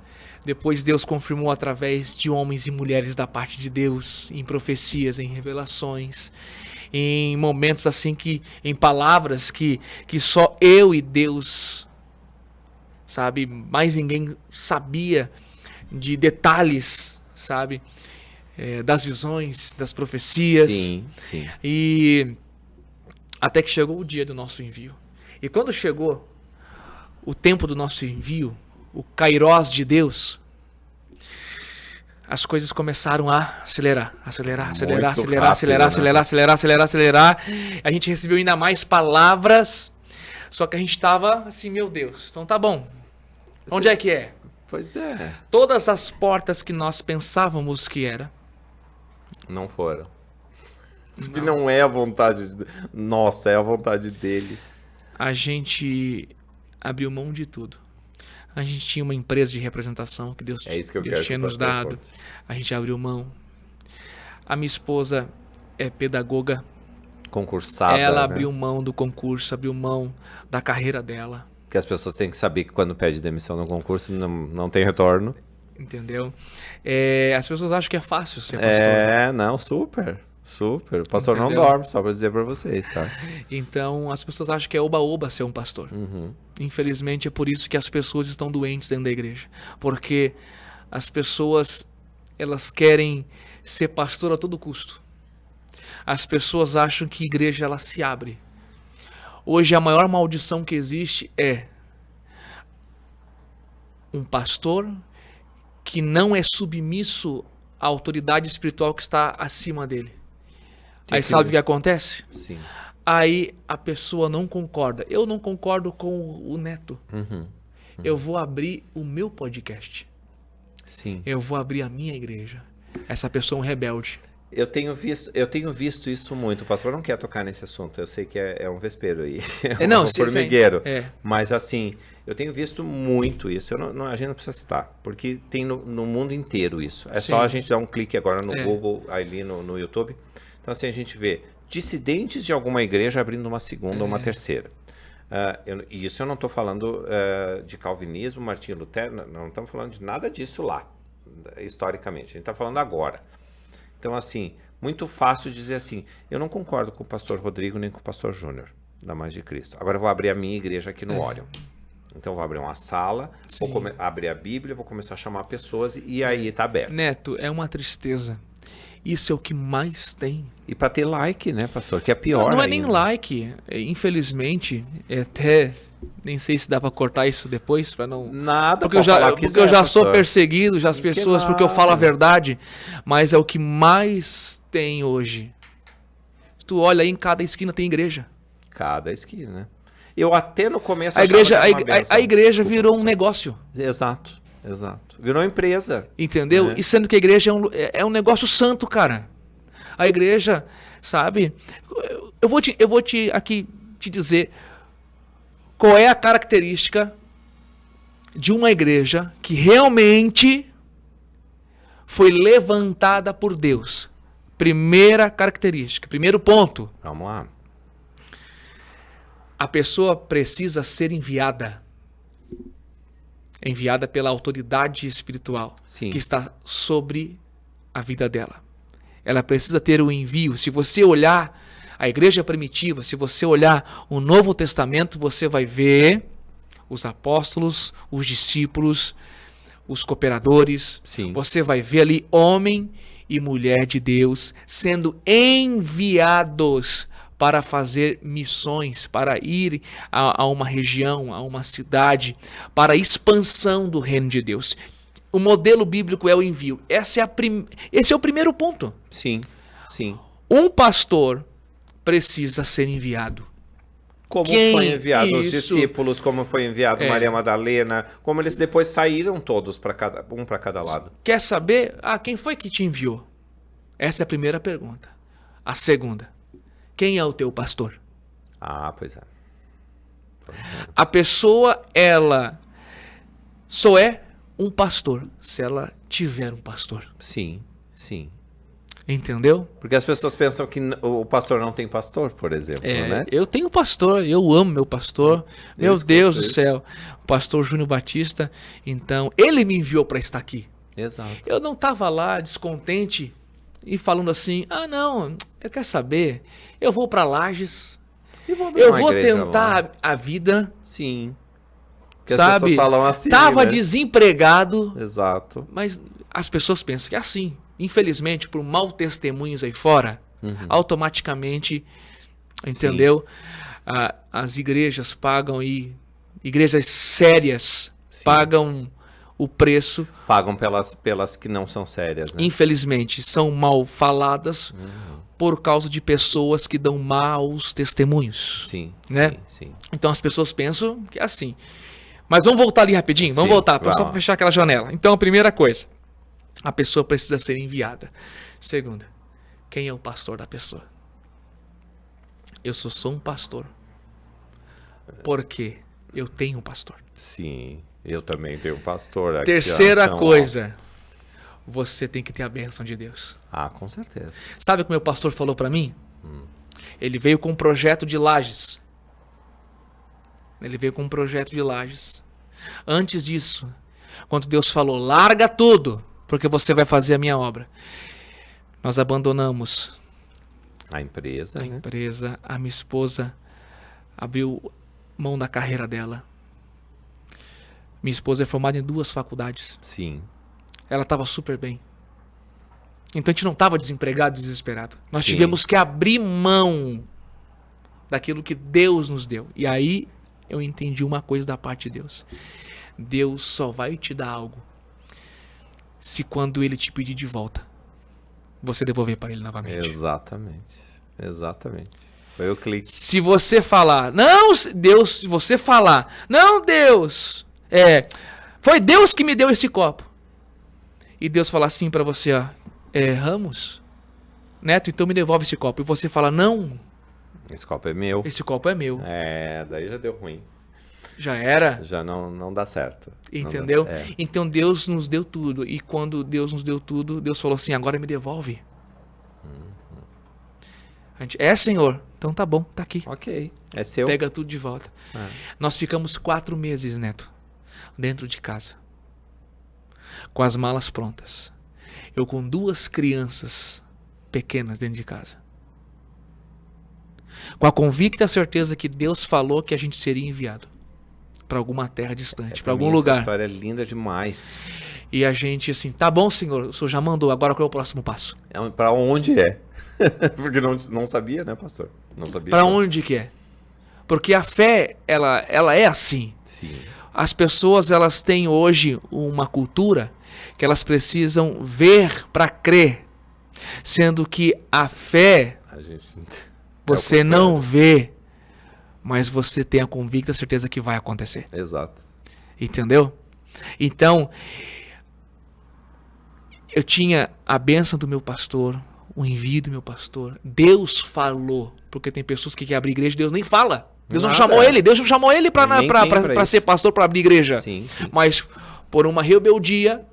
Depois Deus confirmou através de homens e mulheres da parte de Deus, em profecias, em revelações, em momentos assim em palavras que só eu e Deus, sabe, mais ninguém sabia de detalhes, sabe, das visões, das profecias.
Sim.
E até que chegou o dia do nosso envio. E quando chegou o tempo do nosso envio, o Kairós de Deus, as coisas começaram a acelerar. A gente recebeu ainda mais palavras, só que a gente estava assim, meu Deus, então tá bom. Onde é que é?
Pois é.
Todas as portas que nós pensávamos que era.
Não foram. Porque não é a vontade. Nossa, é a vontade dele.
A gente abriu mão de tudo. A gente tinha uma empresa de representação que Deus tinha nos dado. A gente abriu mão. A minha esposa é pedagoga.
Concursada.
Ela abriu mão do concurso, abriu mão da carreira dela.
Que as pessoas têm que saber que quando pede demissão no concurso não tem retorno.
Entendeu? As pessoas acham que é fácil ser pastor.
Não, super. O pastor
Entendeu?
não dorme, só pra dizer pra vocês, tá?
Então, as pessoas acham que é oba-oba ser um pastor. Infelizmente, é por isso que as pessoas estão doentes dentro da igreja. Porque as pessoas, elas querem ser pastor a todo custo. As pessoas acham que a igreja, ela se abre. Hoje, a maior maldição que existe é um pastor que não é submisso à autoridade espiritual que está acima dele. Aí sabe o que acontece?
Sim.
Aí a pessoa não concorda. Eu não concordo com o Neto. Eu vou abrir o meu podcast.
Sim.
Eu vou abrir a minha igreja. Essa pessoa é um rebelde.
Eu tenho visto isso muito. O pastor não quer tocar nesse assunto. Eu sei que é um vespeiro aí.
Não,
um formigueiro.
É.
Mas assim, eu tenho visto muito isso. A gente não precisa citar, porque tem no mundo inteiro isso. É só a gente dar um clique agora no Google, ali no YouTube. Então assim, a gente vê dissidentes de alguma igreja abrindo uma segunda ou uma terceira. E isso eu não estou falando de calvinismo, Martinho Lutero, não estamos falando de nada disso lá, historicamente. A gente está falando agora. Então, assim, muito fácil dizer assim, eu não concordo com o pastor Rodrigo nem com o pastor Júnior, da Mais de Cristo. Agora eu vou abrir a minha igreja aqui no Orion. Então eu vou abrir uma sala, vou abrir a Bíblia, vou começar a chamar pessoas e aí está aberto.
Neto, é uma tristeza. Isso é o que mais tem.
E para ter like, né, pastor? Que é pior
Não é
ainda.
nem like. Infelizmente, até nem sei se dá para cortar isso depois para não.
Nada.
Porque eu já sou perseguido, já as pessoas porque eu falo a verdade. Mas é o que mais tem hoje. Tu olha aí, em cada esquina tem igreja.
Cada esquina, né? Eu até no começo
a igreja virou um negócio.
Exato. Virou empresa.
Entendeu? E sendo que a igreja é um negócio santo, cara. A igreja, sabe? Eu vou te dizer qual é a característica de uma igreja que realmente foi levantada por Deus. Primeira característica, primeiro ponto.
Vamos lá.
A pessoa precisa ser enviada pela autoridade espiritual que está sobre a vida dela. Ela precisa ter o envio. Se você olhar a igreja primitiva, se você olhar o Novo Testamento, você vai ver os apóstolos, os discípulos, os cooperadores. Você vai ver ali homem e mulher de Deus sendo enviados para fazer missões, para ir a uma região, a uma cidade, para a expansão do reino de Deus. O modelo bíblico é o envio. Esse é o primeiro ponto.
Sim.
Um pastor precisa ser enviado.
Como foi enviado os discípulos, como foi enviado Maria Madalena, como eles depois saíram todos para cada lado.
Quer saber? Quem foi que te enviou? Essa é a primeira pergunta. A segunda, quem é o teu pastor?
Ah, pois é.
A pessoa, ela só é um pastor se ela tiver um pastor.
Sim, sim.
Entendeu?
Porque as pessoas pensam que o pastor não tem pastor, por exemplo, né?
Eu tenho pastor, eu amo meu pastor. Meu Deus do
isso.
céu. O pastor Júnior Batista. Então, ele me enviou para estar aqui.
Exato.
Eu não estava lá descontente e falando assim, não, eu quero saber, eu vou para Lages, eu vou tentar a vida.
Sim. Que
sabe?
As pessoas falam assim,
tava
né?
desempregado.
Exato.
Mas as pessoas pensam que é assim. Infelizmente, por mau testemunhos aí fora, automaticamente, entendeu? As igrejas pagam e igrejas sérias pagam o preço.
Pagam pelas que não são sérias, né?
Infelizmente, são mal faladas por causa de pessoas que dão maus testemunhos.
Sim,
né?
sim.
Então as pessoas pensam que é assim. Mas vamos voltar ali rapidinho? Vamos voltar, só para fechar aquela janela. Então a primeira coisa, a pessoa precisa ser enviada. Segunda, quem é o pastor da pessoa? Eu sou um pastor. Porque eu tenho um pastor.
Sim, eu também tenho um pastor aqui.
Terceira coisa, você tem que ter a bênção de Deus.
Ah, com certeza.
Sabe o que meu pastor falou para mim? Ele veio com um projeto de Lages. Antes disso, quando Deus falou, larga tudo, porque você vai fazer a minha obra. Nós abandonamos
a empresa.
A minha esposa abriu mão da carreira dela. Minha esposa é formada em 2 faculdades.
Sim.
Ela estava super bem. Então a gente não estava desempregado, desesperado. Nós tivemos que abrir mão daquilo que Deus nos deu. E aí eu entendi uma coisa da parte de Deus. Deus só vai te dar algo se quando Ele te pedir de volta, você devolver para Ele novamente.
Exatamente. Foi o clique.
Se você falar, não, Deus, se você falar, não, Deus, foi Deus que me deu esse copo. E Deus falar assim para você, Ramos, Neto, então me devolve esse copo. E você fala, não.
Esse copo é meu. Daí já deu ruim.
Já era.
Já não dá certo.
Entendeu? Então Deus nos deu tudo. E quando Deus nos deu tudo, Deus falou assim, agora me devolve. A gente, Senhor. Então tá bom, tá aqui.
Ok, é seu.
Pega tudo de volta. Nós ficamos 4 meses, Neto, dentro de casa. Com as malas prontas. Eu com 2 crianças pequenas dentro de casa. Com a convicta certeza que Deus falou que a gente seria enviado para alguma terra distante, para algum lugar.
Essa história é linda demais.
E a gente assim, tá bom, Senhor, o Senhor já mandou, agora qual é o próximo passo?
Para onde é? Porque não sabia, né, pastor? Não sabia.
Para onde que é? Porque a fé, ela é assim.
Sim.
As pessoas, elas têm hoje uma cultura que elas precisam ver para crer. Sendo que a fé, você não vê, mas você tem a convicta certeza que vai acontecer.
Exato.
Entendeu? Então, eu tinha a bênção do meu pastor, o envio do meu pastor. Deus falou, porque tem pessoas que querem abrir igreja e Deus nem fala. Deus não chamou ele. Deus não chamou ele para ser pastor, para abrir igreja.
Sim.
Mas por uma rebeldia,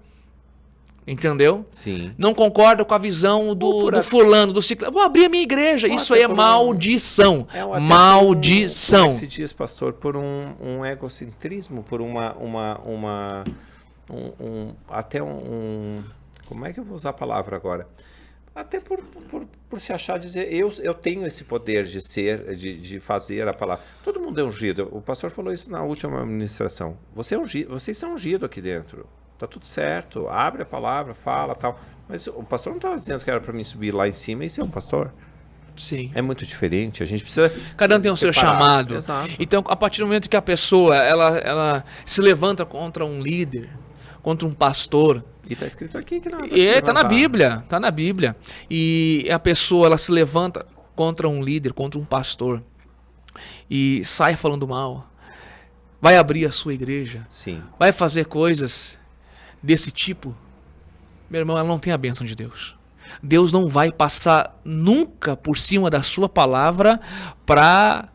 entendeu?
Sim.
Não concorda com a visão do fulano, do ciclano. Vou abrir a minha igreja. Isso aí é maldição. Maldição.
Como é que se diz, pastor? Por um egocentrismo, por como é que eu vou usar a palavra agora? Até por se achar, dizer, eu tenho esse poder de fazer a palavra. Todo mundo é ungido. O pastor falou isso na última administração. Vocês são ungidos aqui dentro. Tá tudo certo. Abre a palavra, fala, tal. Mas o pastor não estava dizendo que era para mim subir lá em cima e ser um pastor.
Sim.
É muito diferente. A gente precisa.
Cada um tem o seu chamado.
Exato.
Então, a partir do momento que a pessoa ela se levanta contra um líder, contra um pastor.
E tá escrito aqui que não.
Tá na Bíblia. E a pessoa ela se levanta contra um líder, contra um pastor e sai falando mal. Vai abrir a sua igreja.
Sim.
Vai fazer coisas desse tipo. Meu irmão, ela não tem a bênção de Deus. Deus não vai passar nunca por cima da sua palavra para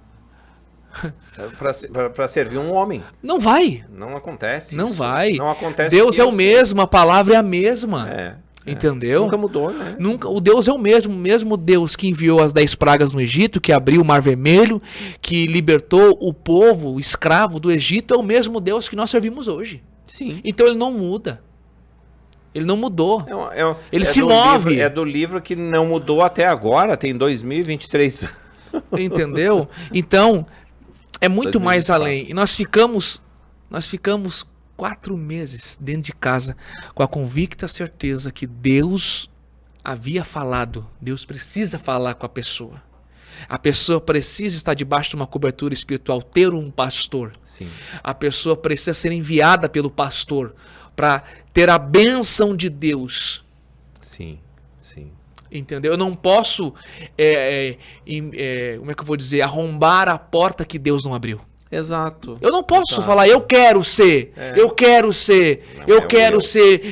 servir um homem.
Não vai.
Não acontece
Não
isso.
vai.
Não acontece.
Deus é o mesmo, a palavra é a mesma. Entendeu?
Nunca mudou, né?
Nunca. O Deus é o mesmo Deus que enviou as 10 pragas no Egito, que abriu o Mar Vermelho, que libertou o povo escravo do Egito, é o mesmo Deus que nós servimos hoje.
Sim.
Então ele não muda. Ele não mudou. Ele se
do
move.
Livro, é do livro que não mudou até agora, tem 2023.
Entendeu? Então, é muito
2024.
mais além. E nós ficamos 4 meses dentro de casa com a convicta certeza que Deus havia falado. Deus precisa falar com a pessoa. A pessoa precisa estar debaixo de uma cobertura espiritual, ter um pastor.
Sim.
A pessoa precisa ser enviada pelo pastor para ter a bênção de Deus.
Sim, sim.
Entendeu? Eu não posso, como é que eu vou dizer, arrombar a porta que Deus não abriu.
Exato.
Eu não posso falar, eu quero ser, eu quero ser,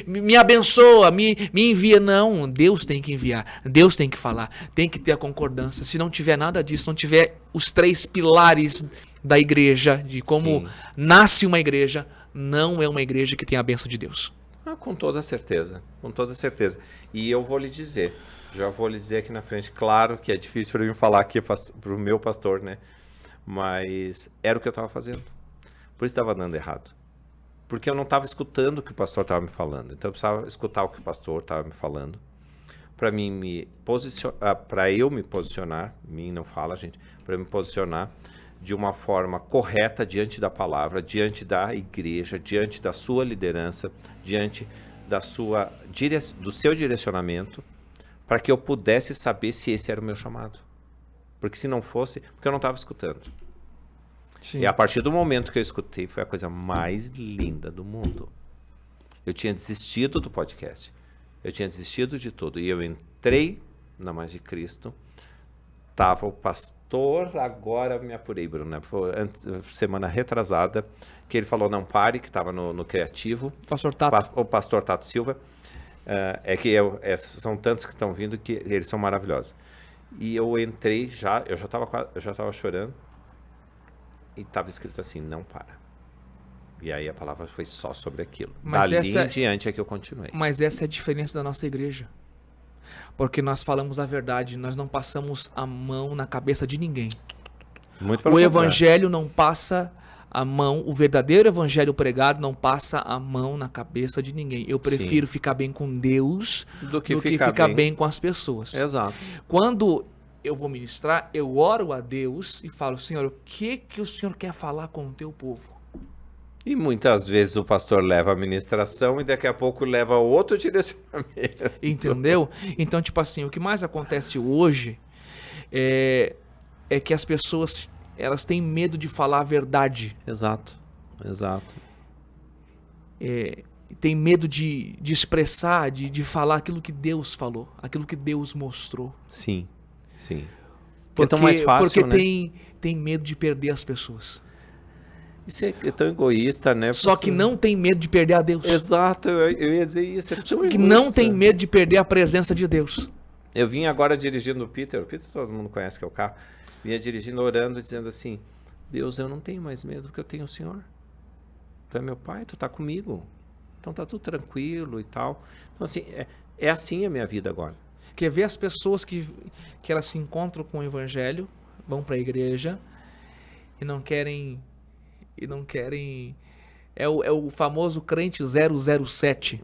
me abençoa, me envia. Não, Deus tem que enviar, Deus tem que falar, tem que ter a concordância. Se não tiver nada disso, não tiver os 3 pilares da igreja, de como nasce uma igreja, não é uma igreja que tem a bênção de Deus.
Com toda certeza, com toda certeza. E eu vou lhe dizer, já vou lhe dizer aqui na frente, claro que é difícil para mim falar aqui para o meu pastor, né? Mas era o que eu estava fazendo. Por isso estava dando errado. Porque eu não estava escutando o que o pastor estava me falando. Então eu precisava escutar o que o pastor estava me falando. Para eu me posicionar, mim não fala, gente, para me posicionar de uma forma correta diante da palavra, diante da igreja, diante da sua liderança, diante do seu direcionamento, para que eu pudesse saber se esse era o meu chamado. Porque se não fosse, porque eu não estava escutando. Sim. E a partir do momento que eu escutei, foi a coisa mais linda do mundo. Eu tinha desistido do podcast. Eu tinha desistido de tudo. E eu entrei na Mais de Cristo. Tava o pastor, agora me apurei, Bruno, né? Foi semana retrasada, que ele falou, não pare, que estava no Criativo.
Pastor Tato.
O pastor Tato Silva. São tantos que estão vindo que eles são maravilhosos. E eu entrei eu já estava chorando e estava escrito assim, não para. E aí a palavra foi só sobre aquilo.
Mas
dali em diante é que eu continuei.
Mas essa é a diferença da nossa igreja. Porque nós falamos a verdade, nós não passamos a mão na cabeça de ninguém. O evangelho não passa a mão, o verdadeiro evangelho pregado não passa a mão na cabeça de ninguém. Eu prefiro ficar bem com Deus do que ficar bem com as pessoas.
Exato.
Quando eu vou ministrar, eu oro a Deus e falo, Senhor, o que o Senhor quer falar com o teu povo?
E muitas vezes o pastor leva a ministração e daqui a pouco leva outro direcionamento.
Entendeu? Então, tipo assim, o que mais acontece hoje é que as pessoas, elas têm medo de falar a verdade.
Exato.
Tem medo de expressar, de falar aquilo que Deus falou, aquilo que Deus mostrou.
Sim.
Porque,
é tão mais fácil,
porque
né?
tem medo de perder as pessoas.
Isso é tão egoísta, né?
Só que não tem medo de perder a Deus.
Exato, eu ia dizer isso.
Só que não tem medo de perder a presença de Deus.
Eu vim agora dirigindo o Peter todo mundo conhece que é o carro. Vinha dirigindo, orando, dizendo assim, Deus, eu não tenho mais medo porque eu tenho o Senhor. Tu é meu pai, tu tá comigo. Então tá tudo tranquilo e tal. Então assim, é assim a minha vida agora.
Quer ver as pessoas que elas se encontram com o evangelho, vão para a igreja e não querem... É o famoso crente 007.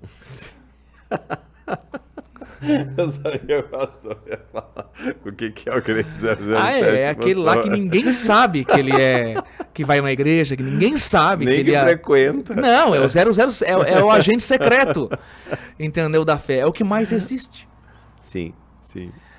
Eu sabia, pastor, ia falar o que é o crente 007.
É aquele lá que ninguém sabe que ele que vai na igreja, que ninguém sabe
nem
que ele
frequenta.
Não, é o 007, é o agente secreto, entendeu, da fé. É o que mais existe.
Sim.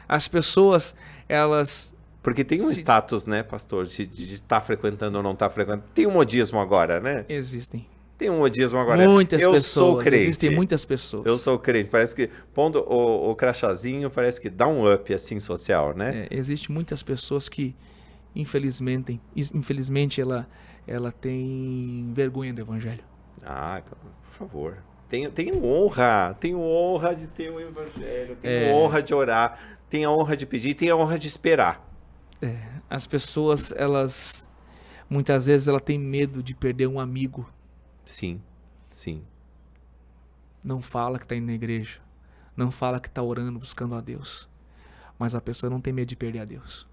As pessoas, elas...
Porque tem um status, né, pastor, de estar frequentando ou não estar frequentando. Tem um modismo agora, né?
Existem.
Tem um modismo agora.
Muitas pessoas.
Sou crente.
Existem muitas pessoas.
Eu sou crente. Parece que, pondo o crachazinho, parece que dá um up, assim, social, né?
Existem muitas pessoas que, infelizmente ela tem vergonha do evangelho.
Por favor. Tenho honra de ter o evangelho, tenho honra de orar, tenho a honra de pedir, tenho a honra de esperar.
As pessoas, muitas vezes ela tem medo de perder um amigo.
Sim.
Não fala que está indo na igreja, não fala que está orando, buscando a Deus, mas a pessoa não tem medo de perder a Deus.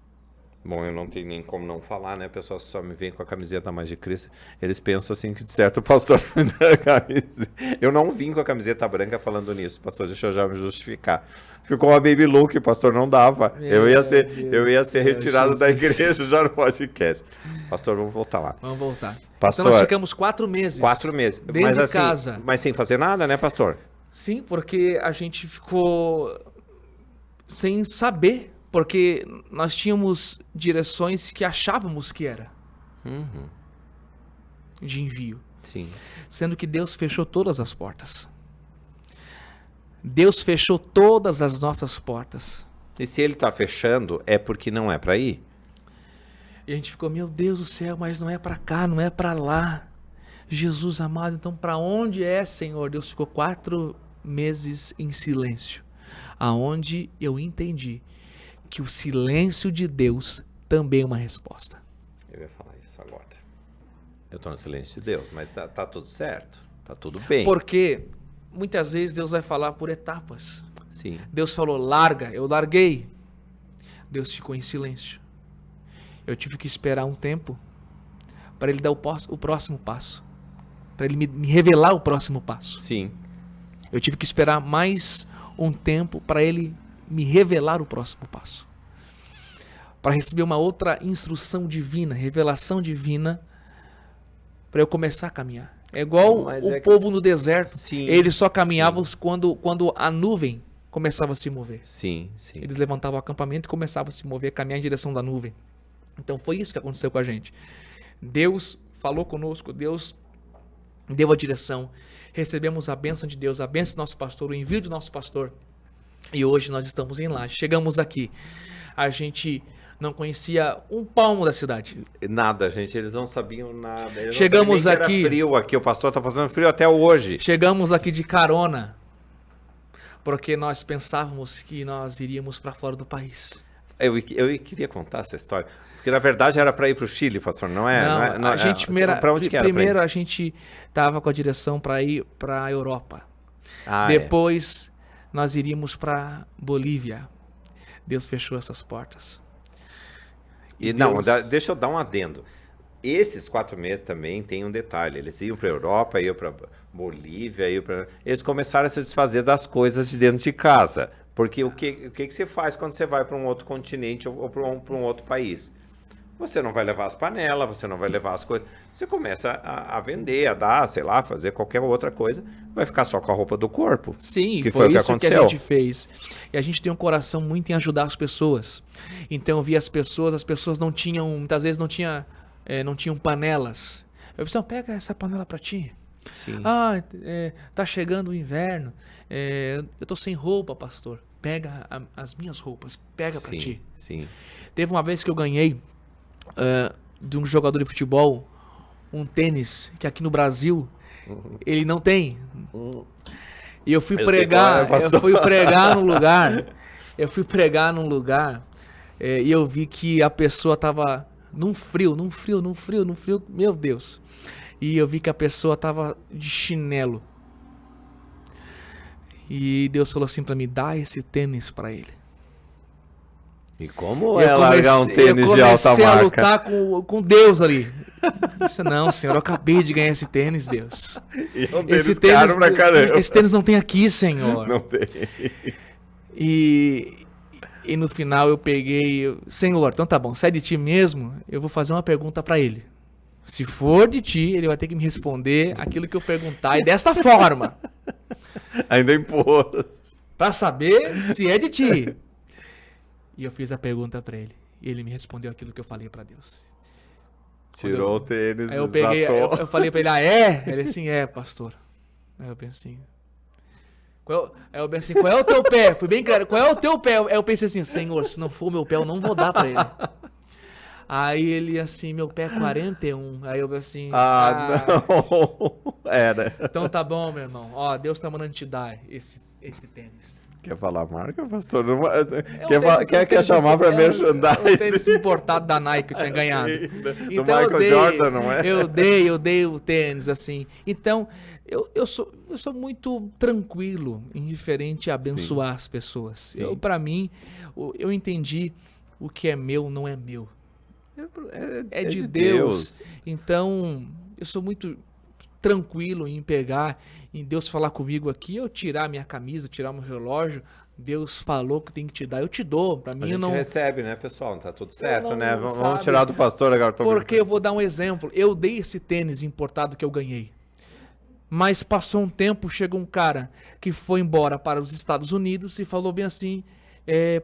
Bom, eu não tenho nem como não falar, né? O pessoal só me vem com a camiseta da Mais de Cristo. Eles pensam assim que de certo o pastor me dá a camiseta. Eu não vim com a camiseta branca falando nisso, pastor, deixa eu já me justificar. Ficou uma baby look, o pastor não dava. Eu ia ser retirado da igreja já no podcast. Pastor, vamos voltar lá.
Vamos voltar.
Pastor,
então nós ficamos 4 meses.
4 meses.
Dentro
mas,
de
assim,
casa.
Mas sem fazer nada, né, pastor?
Sim, porque a gente ficou sem saber. Porque nós tínhamos direções que achávamos que era de envio.
Sim.
Sendo que Deus fechou todas as portas. Deus fechou todas as nossas portas.
E se ele está fechando, é porque não é para ir?
E a gente ficou, meu Deus do céu, mas não é para cá, não é para lá. Jesus amado, então para onde é, Senhor? Deus ficou 4 meses em silêncio. Aonde eu entendi que o silêncio de Deus também é uma resposta.
Eu ia falar isso agora. Eu estou no silêncio de Deus, mas tá tudo certo. Tá tudo bem.
Porque muitas vezes Deus vai falar por etapas.
Sim.
Deus falou, larga, eu larguei. Deus ficou em silêncio. Eu tive que esperar um tempo para ele dar o próximo passo. Para ele me revelar o próximo passo.
Sim.
Eu tive que esperar mais um tempo para ele me revelar o próximo passo. Para receber uma outra instrução divina, revelação divina, para eu começar a caminhar. É igual o povo no deserto.
Sim,
eles só caminhavam quando a nuvem começava a se mover.
Sim.
Eles levantavam o acampamento e começavam a se mover, a caminhar em direção da nuvem. Então foi isso que aconteceu com a gente. Deus falou conosco, Deus deu a direção. Recebemos a bênção de Deus, a bênção do nosso pastor, o envio do nosso pastor. E hoje nós estamos em Laje. Chegamos aqui. A gente não conhecia um palmo da cidade.
Nada, gente. Eles não sabiam nada. Eles
Chegamos
não sabiam
aqui.
Que era frio aqui. O pastor está passando frio até hoje.
Chegamos aqui de carona. Porque nós pensávamos que nós iríamos para fora do país.
Eu queria contar essa história. Porque na verdade era para ir para o Chile, pastor, não é?
Não, a gente
para onde que era?
Primeiro a gente estava com a direção para ir para a Europa. Depois nós iríamos para Bolívia. Deus fechou essas portas.
Deixa eu dar um adendo. Esses 4 meses também tem um detalhe. Eles iam para a Europa, iam para Bolívia, eles começaram a se desfazer das coisas de dentro de casa. Porque o que você faz quando você vai para um outro continente ou para um outro país? Você não vai levar as panelas, você não vai levar as coisas. Você começa a vender, a dar, sei lá, fazer qualquer outra coisa. Vai ficar só com a roupa do corpo.
Sim, foi isso que a gente fez. E a gente tem um coração muito em ajudar as pessoas. Então eu vi as pessoas não tinham, muitas vezes não tinham panelas. Eu disse, pega essa panela para ti.
Sim.
Tá chegando o inverno. Eu tô sem roupa, pastor. Pega as minhas roupas, pega para ti.
Sim.
Teve uma vez que eu ganhei de um jogador de futebol um tênis que aqui no Brasil ele não tem. E eu fui pregar num lugar e eu vi que a pessoa tava num frio, meu Deus. E eu vi que a pessoa tava de chinelo. E Deus falou assim para mim, dá esse tênis para ele.
E como é largar um tênis de alta marca?
Eu comecei a lutar com Deus ali. Eu disse, não, Senhor, eu acabei de ganhar esse tênis, Deus.
E é um tênis caro pra caramba.
Esse tênis não tem aqui, Senhor.
Não tem.
E no final eu peguei, Senhor, então tá bom, se é de ti mesmo, eu vou fazer uma pergunta pra ele. Se for de ti, ele vai ter que me responder aquilo que eu perguntar e desta forma.
Ainda impôs.
Pra saber se é de ti. E eu fiz a pergunta pra ele. E ele me respondeu aquilo que eu falei pra Deus.
Tirou o tênis,
aí eu falei pra ele, é? Ele assim, pastor. Aí eu pensei qual é o teu pé? Fui bem claro, qual é o teu pé? Aí eu pensei assim, Senhor, se não for o meu pé, eu não vou dar pra ele. Aí ele assim, meu pé é 41. Aí eu assim,
não. Era.
Então tá bom, meu irmão. Ó, Deus tá mandando te dar esse tênis.
Quer falar a marca, pastor? Não...
Quer
chamar pra merchandising?
O tênis importado da Nike que eu tinha ganhado.
Do
Então
Michael Jordan, não é?
Eu dei o tênis, assim. Então, eu sou muito tranquilo em referente a abençoar as pessoas.
Sim.
Pra mim, eu entendi o que é meu não é meu. É de Deus. Então, eu sou muito tranquilo em pegar, em Deus falar comigo aqui, eu tirar minha camisa, tirar meu relógio, Deus falou que tem que te dar, eu te dou. Pra mim,
A gente
não
recebe, né, pessoal? Não tá tudo certo,
não,
né?
não
Vamos
sabe.
tirar do pastor agora.
Porque eu vou dar um exemplo. Eu dei esse tênis importado que eu ganhei. Mas passou um tempo, chegou um cara que foi embora para os Estados Unidos e falou bem assim,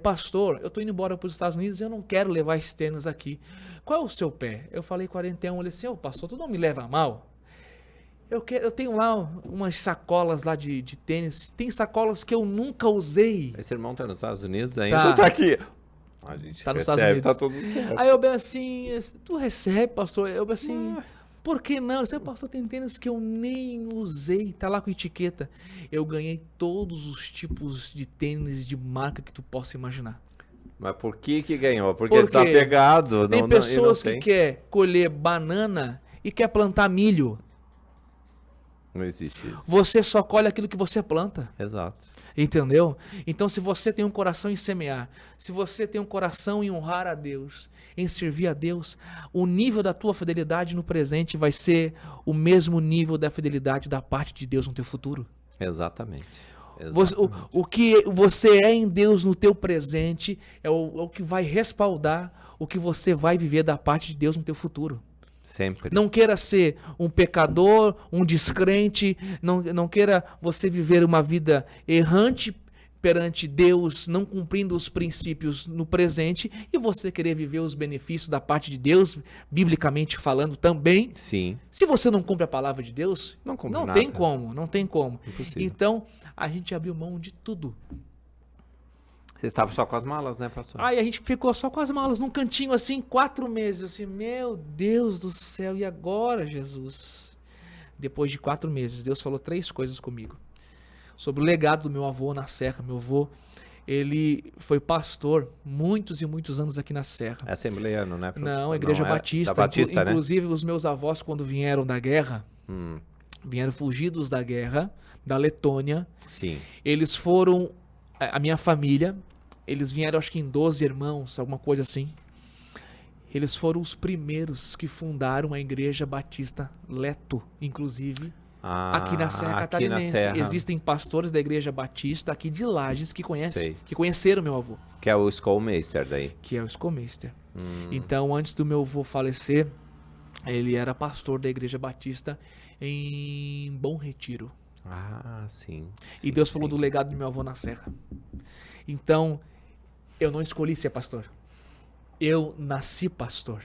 pastor, eu tô indo embora para os Estados Unidos e eu não quero levar esse tênis aqui. Qual é o seu pé? Eu falei 41, ele disse, pastor, tu não me leva a mal? Eu tenho lá umas sacolas lá de tênis, tem sacolas que eu nunca usei.
Esse irmão tá nos Estados Unidos ainda? Tá aqui. A gente
tá nos
recebe,
Estados Unidos.
tá tudo certo.
Aí eu bem assim, tu recebe, pastor? Eu bem assim...
Nossa.
Por que não? Você, pastor, tem tênis que eu nem usei, tá lá com etiqueta. Eu ganhei todos os tipos de tênis de marca que tu possa imaginar.
Mas por que ganhou? Porque ele tá pegado.
Tem pessoas que quer colher banana e quer plantar milho.
Não existe isso.
Você só colhe aquilo que você planta.
Exato.
Entendeu? Então, se você tem um coração em semear, se você tem um coração em honrar a Deus, em servir a Deus, o nível da tua fidelidade no presente vai ser o mesmo nível da fidelidade da parte de Deus no teu futuro.
Exatamente.
O que você é em Deus no teu presente é o que vai respaldar o que você vai viver da parte de Deus no teu futuro.
Sempre.
Não queira ser um pecador, um descrente, não queira você viver uma vida errante perante Deus, não cumprindo os princípios no presente, e você querer viver os benefícios da parte de Deus, biblicamente falando também.
Sim.
Se você não cumpre a palavra de Deus, não tem como.
Impossível.
Então, a gente abriu mão de tudo.
Você estava só com as malas, né, pastor?
Aí a gente ficou só com as malas num cantinho assim, 4 meses. Assim, meu Deus do céu, e agora, Jesus? Depois de 4 meses, Deus falou 3 coisas comigo. Sobre o legado do meu avô na Serra. Meu avô, ele foi pastor muitos e muitos anos aqui na Serra.
É assembleiano, né?
Não, Igreja Batista.
Da Batista, né?
Inclusive, os meus avós, quando vieram da guerra, vieram fugidos da guerra, da Letônia.
Sim.
Eles foram, a minha família, eles vieram acho que em 12 irmãos, alguma coisa assim. Eles foram os primeiros que fundaram a Igreja Batista Leto, inclusive, aqui na Serra Catarinense.
Na Serra.
Existem pastores da Igreja Batista aqui de Lages que conheceram meu avô.
Que é o Schoolmeister daí.
Que é o Schoolmeister. Então, antes do meu avô falecer, ele era pastor da Igreja Batista em Bom Retiro.
Ah, sim.
E Deus falou do legado do meu avô na Serra. Então, eu não escolhi ser pastor. Eu nasci pastor.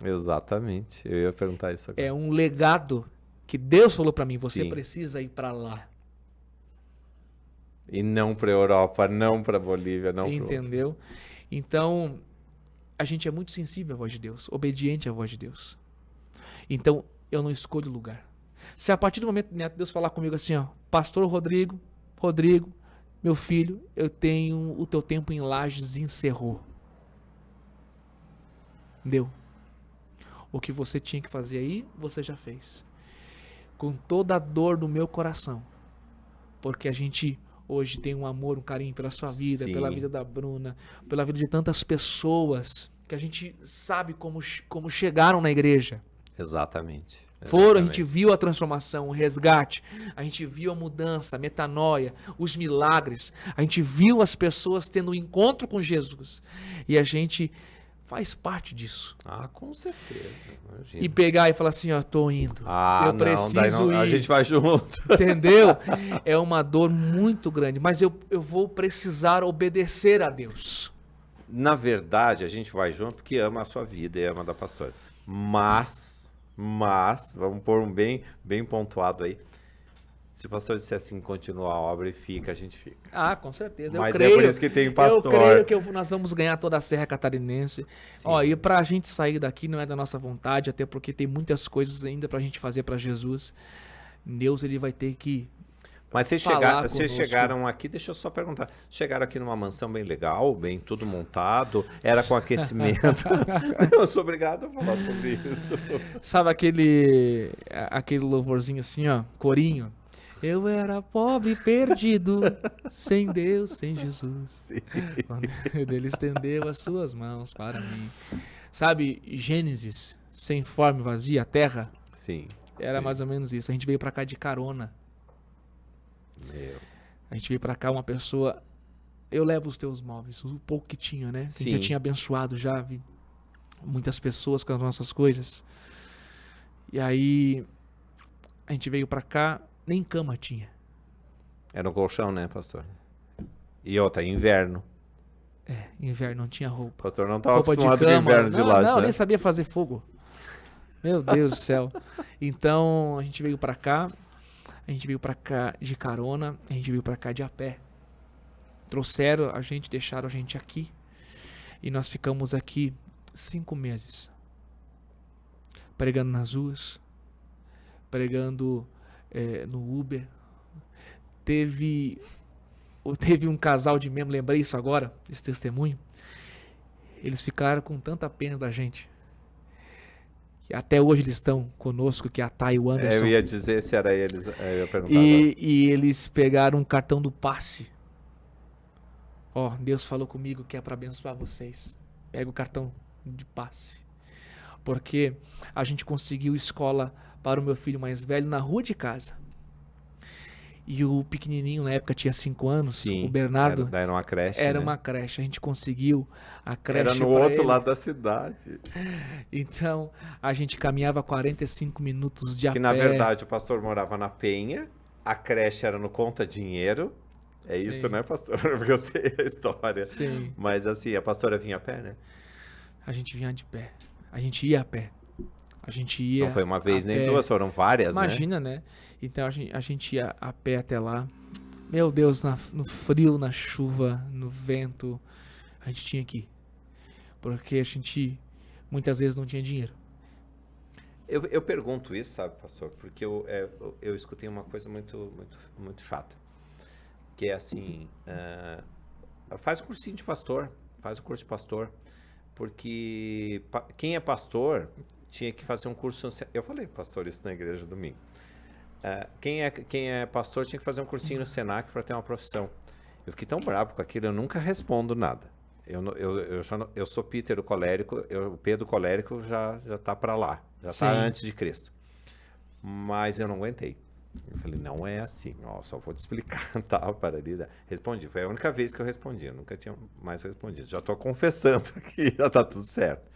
Exatamente. Eu ia perguntar isso agora.
É um legado que Deus falou pra mim. Você
Sim.
precisa ir pra lá.
E não pra Europa, não pra Bolívia, não pra...
Entendeu? Então, a gente é muito sensível à voz de Deus. Obediente à voz de Deus. Então, eu não escolho lugar. Se a partir do momento que Deus falar comigo assim, ó, pastor Rodrigo, meu filho, eu tenho o teu tempo em Lages encerrou. Deu. O que você tinha que fazer aí, você já fez. Com toda a dor do meu coração. Porque a gente hoje tem um amor, um carinho pela sua vida,
Sim.
pela vida da Bruna, pela vida de tantas pessoas que a gente sabe como chegaram na igreja.
Exatamente.
A gente viu a transformação, o resgate, a gente viu a mudança, a metanoia, os milagres, a gente viu as pessoas tendo um encontro com Jesus e a gente faz parte disso.
Ah, com certeza. Imagina.
E pegar e falar assim, ó, tô indo, eu preciso ir.
A gente vai junto.
Entendeu? É uma dor muito grande, mas eu vou precisar obedecer a Deus.
Na verdade, a gente vai junto porque ama a sua vida e ama da pastora. Mas, vamos pôr um bem pontuado aí. Se o pastor disser assim, continua a obra e fica, a gente fica.
Ah, com certeza.
Mas é por isso que tem pastor.
Eu creio que nós vamos ganhar toda a Serra Catarinense.
Sim.
Ó, e pra gente sair daqui não é da nossa vontade, até porque tem muitas coisas ainda pra gente fazer pra Jesus. Deus ele vai ter que
Mas vocês
falar
vocês
conosco.
chegaram aqui, deixa eu só perguntar, chegaram aqui numa mansão bem legal, bem tudo montado, era com aquecimento. Eu sou obrigado a falar sobre isso.
Sabe aquele louvorzinho assim, ó, corinho? Eu era pobre e perdido, sem Deus, sem Jesus.
Sim.
Quando ele estendeu as suas mãos para mim. Sabe, Gênesis, sem forma e vazia, a terra?
Sim.
Era
sim.
mais ou menos isso. A gente veio pra cá de carona.
Meu.
A gente veio pra cá uma pessoa... Eu levo os teus móveis, o pouco que tinha, né? Que a gente já
Sim.
tinha abençoado já, vi muitas pessoas com as nossas coisas. E aí, a gente veio pra cá, nem cama tinha.
Era um colchão, né, pastor? E outra, inverno.
Inverno, não tinha roupa.
O pastor não estava
Roupa de
acostumado com o
cama.
inverno de
Não,
lá,
não,
né?
nem sabia fazer fogo. Meu Deus do céu. Então, a gente veio pra cá. A gente veio pra cá de carona. A gente veio pra cá de a pé. Trouxeram a gente, deixaram a gente aqui. E nós ficamos aqui 5 meses. Pregando nas ruas. Pregando no Uber. Teve um casal de membros, lembrei isso agora, esse testemunho. Eles ficaram com tanta pena da gente. Que até hoje eles estão conosco, que é a Thay e o Anderson.
Eu ia dizer se era eles, eu ia perguntar
E eles pegaram um cartão do passe. Ó, Deus falou comigo que é para abençoar vocês. Pega o cartão de passe. Porque a gente conseguiu escola para o meu filho mais velho na rua de casa. E o pequenininho, na época, tinha 5 anos.
Sim,
O Bernardo
era uma creche,
era
né?
uma creche. A gente conseguiu a creche
Era no
pra
outro
ele.
lado da cidade.
Então, a gente caminhava 45 minutos de a
Que
pé.
na verdade o pastor morava na Penha, a creche era no Conta Dinheiro. É
Sim.
isso, né, pastor? Porque eu sei a história.
Sim.
Mas assim, a pastora vinha a pé, né?
A gente vinha de pé. A gente ia a pé. A gente ia.
Não foi uma vez
a
nem
pé.
duas, foram várias,
Imagina, né? Então a gente ia a pé até lá. Meu Deus, no frio, na chuva, no vento, a gente tinha que ir. Porque a gente muitas vezes não tinha dinheiro.
Eu pergunto isso, sabe, pastor? Porque eu escutei uma coisa muito chata. Que é assim, faz um cursinho de pastor, faz um curso de pastor. Porque quem é pastor tinha que fazer um curso... Eu falei pastor isso na igreja domingo. Quem é pastor tinha que fazer um cursinho no Senac para ter uma profissão. Eu fiquei tão bravo com aquilo, eu nunca respondo nada. Eu sou Peter o colérico, o Pedro colérico já tá para lá, já está
Sim.
antes de Cristo. Mas eu não aguentei. Eu falei, não é assim, ó, só vou te explicar, tal, paralida. Respondi, foi a única vez que eu respondi, eu nunca tinha mais respondido. Já estou confessando aqui, já está tudo certo.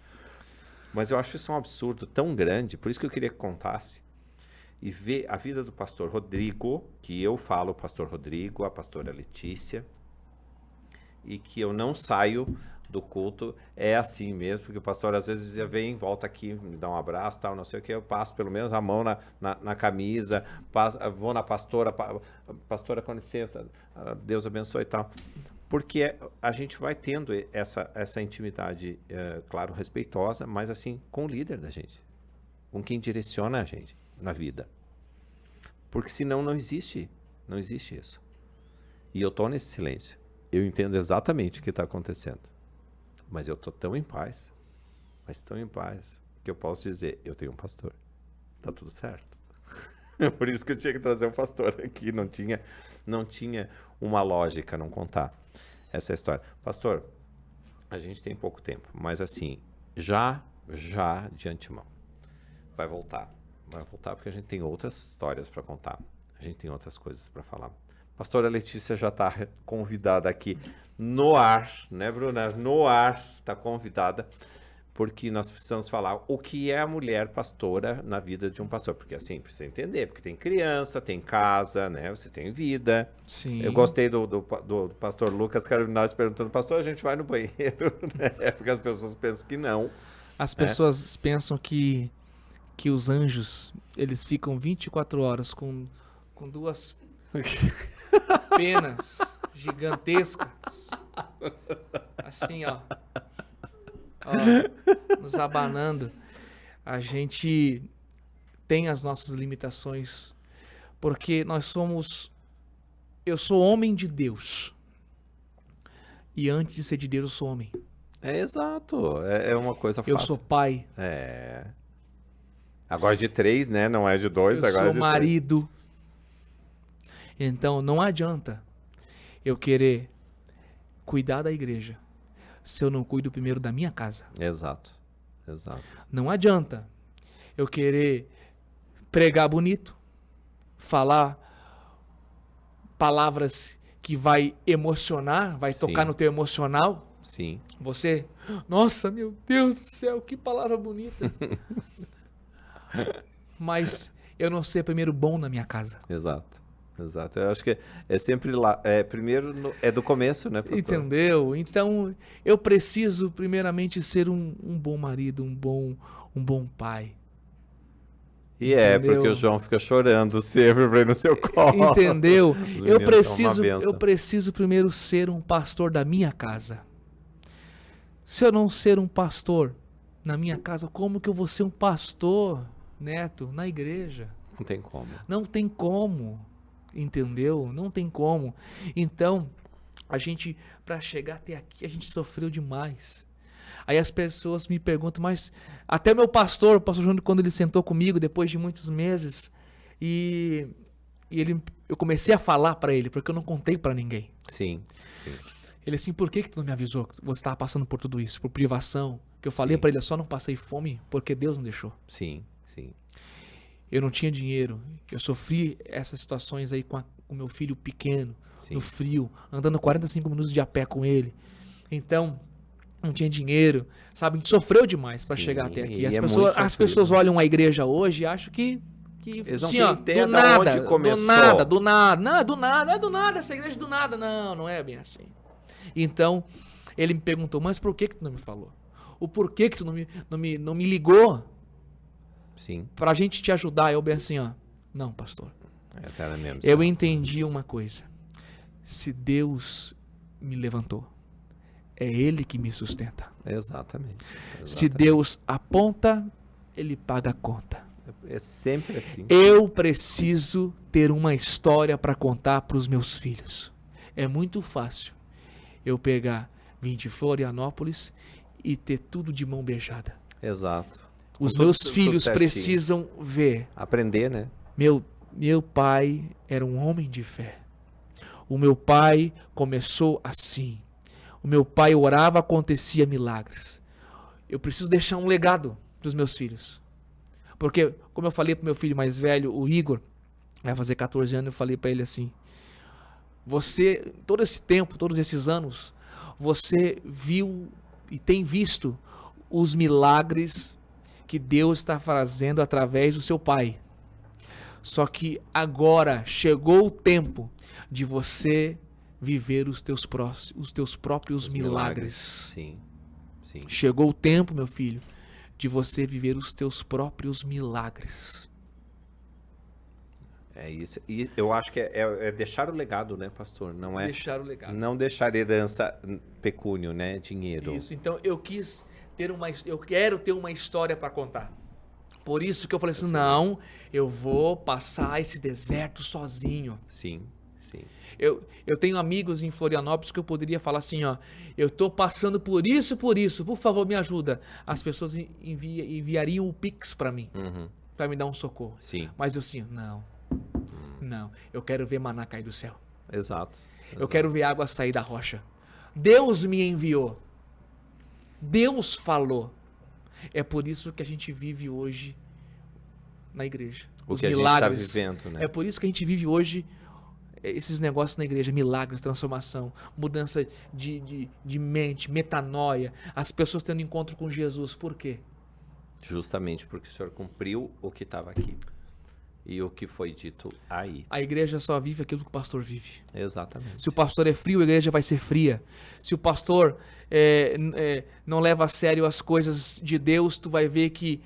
Mas eu acho isso um absurdo tão grande, por isso que eu queria que contasse e ver a vida do pastor Rodrigo, que eu falo o pastor Rodrigo, a pastora Letícia, e que eu não saio do culto, é assim mesmo, porque o pastor às vezes dizia, vem, volta aqui, me dá um abraço, tal, não sei o que, eu passo pelo menos a mão na camisa, vou na pastora, pastora, com licença, Deus abençoe e tal. Porque a gente vai tendo essa intimidade, claro, respeitosa, mas assim, com o líder da gente, com quem direciona a gente na vida. Porque senão não existe isso. E eu tô nesse silêncio. Eu entendo exatamente o que está acontecendo. Mas eu tô tão em paz, mas tão em paz, que eu posso dizer, eu tenho um pastor. Tá tudo certo. Por isso que eu tinha que trazer um pastor aqui. Não tinha uma lógica não contar essa história. Pastor, a gente tem pouco tempo, mas assim, já de antemão, vai voltar porque a gente tem outras histórias para contar. A gente tem outras coisas para falar. Pastora Letícia já está convidada aqui no ar, né, Bruna? No ar, está convidada, porque nós precisamos falar o que é a mulher pastora na vida de um pastor. Porque assim, precisa entender, porque tem criança, tem casa, né? Você tem vida.
Sim.
Eu gostei do pastor Lucas Carolinato perguntando, pastor, a gente vai no banheiro, né? Porque as pessoas pensam que não.
As pessoas pensam que os anjos, eles ficam 24 horas com duas penas gigantescas, assim, ó, nos abanando. A gente tem as nossas limitações, Porque eu sou homem de Deus. E antes de ser de Deus, eu sou homem.
Exato. É uma coisa fácil.
Eu sou pai.
Agora de 3, né? Não é de 2,
Eu
agora
sou
é de
marido. Então, não adianta eu querer cuidar da igreja se eu não cuido primeiro da minha casa.
3. Exato.
Não adianta eu querer pregar bonito, falar palavras que vai emocionar, vai tocar no teu emocional.
Sim.
Você, nossa, meu Deus do céu, que palavra bonita. Mas eu não ser primeiro bom na minha casa.
Exato. Eu acho que é sempre lá. Primeiro é do começo, né, pastor?
Entendeu? Então, eu preciso primeiramente ser um bom marido, um bom pai.
E
Entendeu?
porque o João fica chorando sempre pra ir no seu colo.
Entendeu? Eu
Eu
preciso primeiro ser um pastor da minha casa. Se eu não ser um pastor na minha casa, como que eu vou ser um pastor, Neto, na igreja?
Não tem como.
Não tem como. Entendeu? Não tem como. Então, para chegar até aqui, a gente sofreu demais. Aí as pessoas me perguntam, mas até meu pastor, o pastor Júnior, quando ele sentou comigo depois de muitos meses, e eu comecei a falar para ele, porque eu não contei para ninguém.
Sim.
Ele assim, por que tu não me avisou que você estava passando por tudo isso, por privação? Que eu falei para ele, eu só não passei fome porque Deus não deixou.
Sim.
Eu não tinha dinheiro, eu sofri essas situações aí com o meu filho pequeno, no frio, andando 45 minutos de a pé com ele. Então, não tinha dinheiro, sabe? A gente sofreu demais para chegar até aqui. As pessoas olham a igreja hoje e acham que
eles
assim,
não
ó,
têm ideia de onde começou.
do nada, essa igreja do nada. Não é bem assim. Então, ele me perguntou, mas por que tu não me falou? O porquê que tu não me ligou?
Sim.
Pra gente te ajudar. Eu bem assim, ó, não, pastor.
Essa era a minha missão.
Eu entendi uma coisa. Se Deus me levantou, é Ele que me sustenta.
Exatamente.
Se Deus aponta, Ele paga a conta.
É sempre assim.
Eu preciso ter uma história para contar para os meus filhos. É muito fácil eu pegar, vir de Florianópolis e ter tudo de mão beijada.
Exato.
Os meus filhos precisam ver.
Aprender, né?
Meu pai era um homem de fé. O meu pai começou assim. O meu pai orava, acontecia milagres. Eu preciso deixar um legado para os meus filhos. Porque, como eu falei para o meu filho mais velho, o Igor, vai fazer 14 anos, eu falei para ele assim, você, todo esse tempo, todos esses anos, você viu e tem visto os milagres que Deus está fazendo através do seu pai. Só que agora chegou o tempo de você viver os teus próprios milagres.
Sim.
Chegou o tempo, meu filho, de você viver os teus próprios milagres.
É isso. E eu acho que é deixar o legado, né, pastor? Não é
deixar o legado.
Não deixar herança, pecúnio, né, dinheiro.
Isso. Então eu quero ter uma história para contar. Por isso que eu falei assim, não, eu vou passar esse deserto sozinho.
Sim.
Eu tenho amigos em Florianópolis que eu poderia falar assim, ó, eu tô passando por isso, por favor me ajuda. As pessoas enviariam o Pix para mim, para me dar um socorro.
Sim.
Mas eu assim, não, eu quero ver maná cair do céu.
Exato.
Eu quero ver água sair da rocha. Deus me enviou. Deus falou. É por isso que a gente vive hoje na igreja. Os milagres.
A gente está vivendo, né?
É por isso que a gente vive hoje esses negócios na igreja, milagres, transformação, mudança de mente, metanoia, as pessoas tendo encontro com Jesus. Por quê?
Justamente porque o Senhor cumpriu o que estava aqui e o que foi dito aí.
A igreja só vive aquilo que o pastor vive.
Exatamente.
Se o pastor é frio, a igreja vai ser fria. Se o pastor não leva a sério as coisas de Deus, tu vai ver que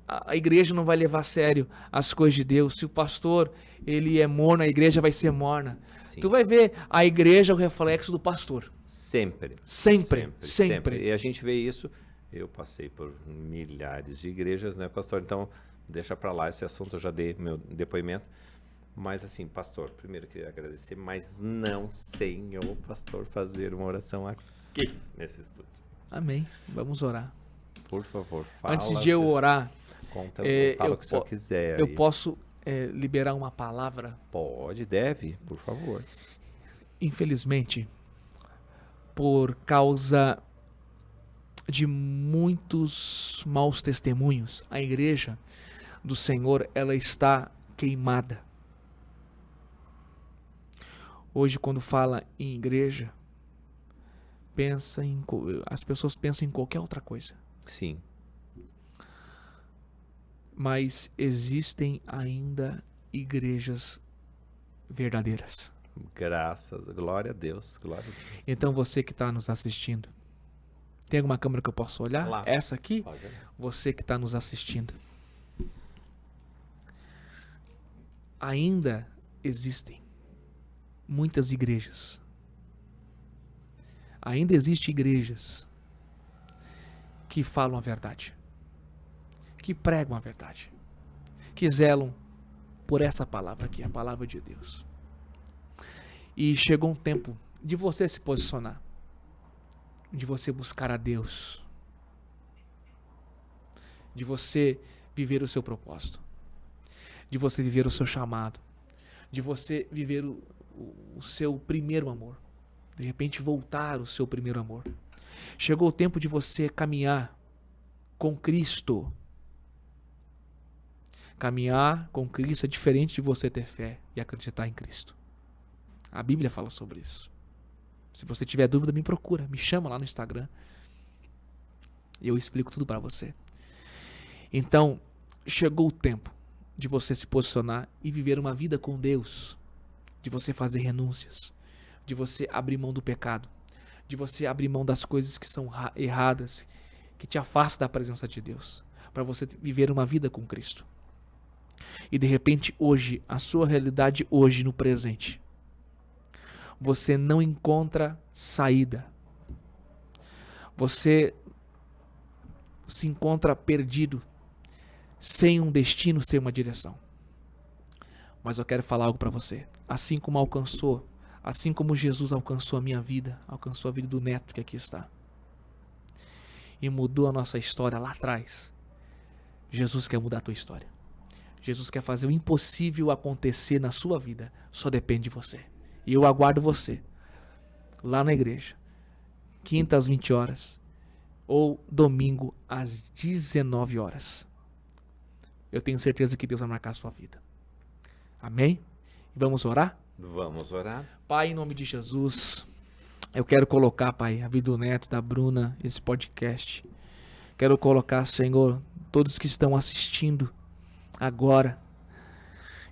a igreja não vai levar a sério as coisas de Deus. Se o pastor ele é morno, a igreja vai ser morna.
Sim.
Tu vai ver a igreja é o reflexo do pastor.
Sempre. E a gente vê isso. Eu passei por milhares de igrejas, né, pastor? Então, deixa para lá esse assunto, eu já dei meu depoimento. Mas assim, pastor, primeiro eu queria agradecer, mas não sem o pastor fazer uma oração aqui nesse estúdio.
Amém. Vamos orar.
Por favor, fala.
Antes de eu orar,
fala o que o senhor quiser.
Eu posso liberar uma palavra?
Pode, deve, por favor.
Infelizmente, por causa de muitos maus testemunhos, a igreja do Senhor, ela está queimada. Hoje, quando fala em igreja, as pessoas pensam em qualquer outra coisa.
Sim.
Mas existem ainda igrejas verdadeiras.
Glória a Deus, glória a Deus.
Então você que está nos assistindo, tem alguma câmera que eu possa olhar?
Lá.
Essa aqui?
Pode.
Você que está nos assistindo. Ainda existem muitas igrejas. Ainda existem igrejas que falam a verdade, que pregam a verdade, que zelam por essa palavra aqui, a palavra de Deus. E chegou um tempo de você se posicionar, de você buscar a Deus, de você viver o seu propósito, de você viver o seu chamado, de você viver o seu primeiro amor, de repente voltar ao seu primeiro amor. Chegou o tempo de você caminhar com Cristo. Caminhar com Cristo é diferente de você ter fé e acreditar em Cristo. A Bíblia fala sobre isso. Se você tiver dúvida, me procura, me chama lá no Instagram e eu explico tudo para você. Então, chegou o tempo de você se posicionar e viver uma vida com Deus, de você fazer renúncias, de você abrir mão do pecado, de você abrir mão das coisas que são erradas, que te afastam da presença de Deus, para você viver uma vida com Cristo. E de repente hoje, a sua realidade hoje no presente, você não encontra saída. Você se encontra perdido, sem um destino, sem uma direção. Mas eu quero falar algo para você. Assim como Jesus alcançou a minha vida, alcançou a vida do neto que aqui está, e mudou a nossa história lá atrás, Jesus quer mudar a tua história. Jesus quer fazer o impossível acontecer na sua vida. Só depende de você. E eu aguardo você lá na igreja, quinta às 20 horas ou domingo às 19 horas. Eu tenho certeza que Deus vai marcar a sua vida. Amém? Vamos orar?
Vamos orar.
Pai, em nome de Jesus, eu quero colocar, Pai, a vida do Neto, da Bruna, esse podcast. Quero colocar, Senhor, todos que estão assistindo agora,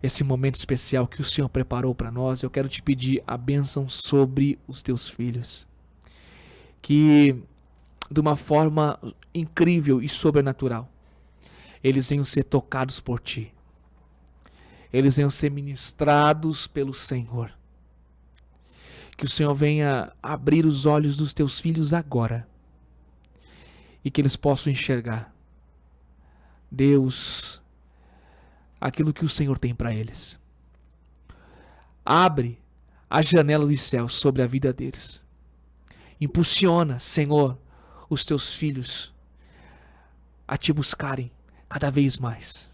esse momento especial que o Senhor preparou para nós. Eu quero te pedir a bênção sobre os teus filhos. Que, de uma forma incrível e sobrenatural, eles venham ser tocados por Ti. Eles venham ser ministrados pelo Senhor. Que o Senhor venha abrir os olhos dos teus filhos agora. E que eles possam enxergar, Deus, aquilo que o Senhor tem para eles. Abre a janela dos céus sobre a vida deles. Impulsiona, Senhor, os teus filhos a Te buscarem cada vez mais.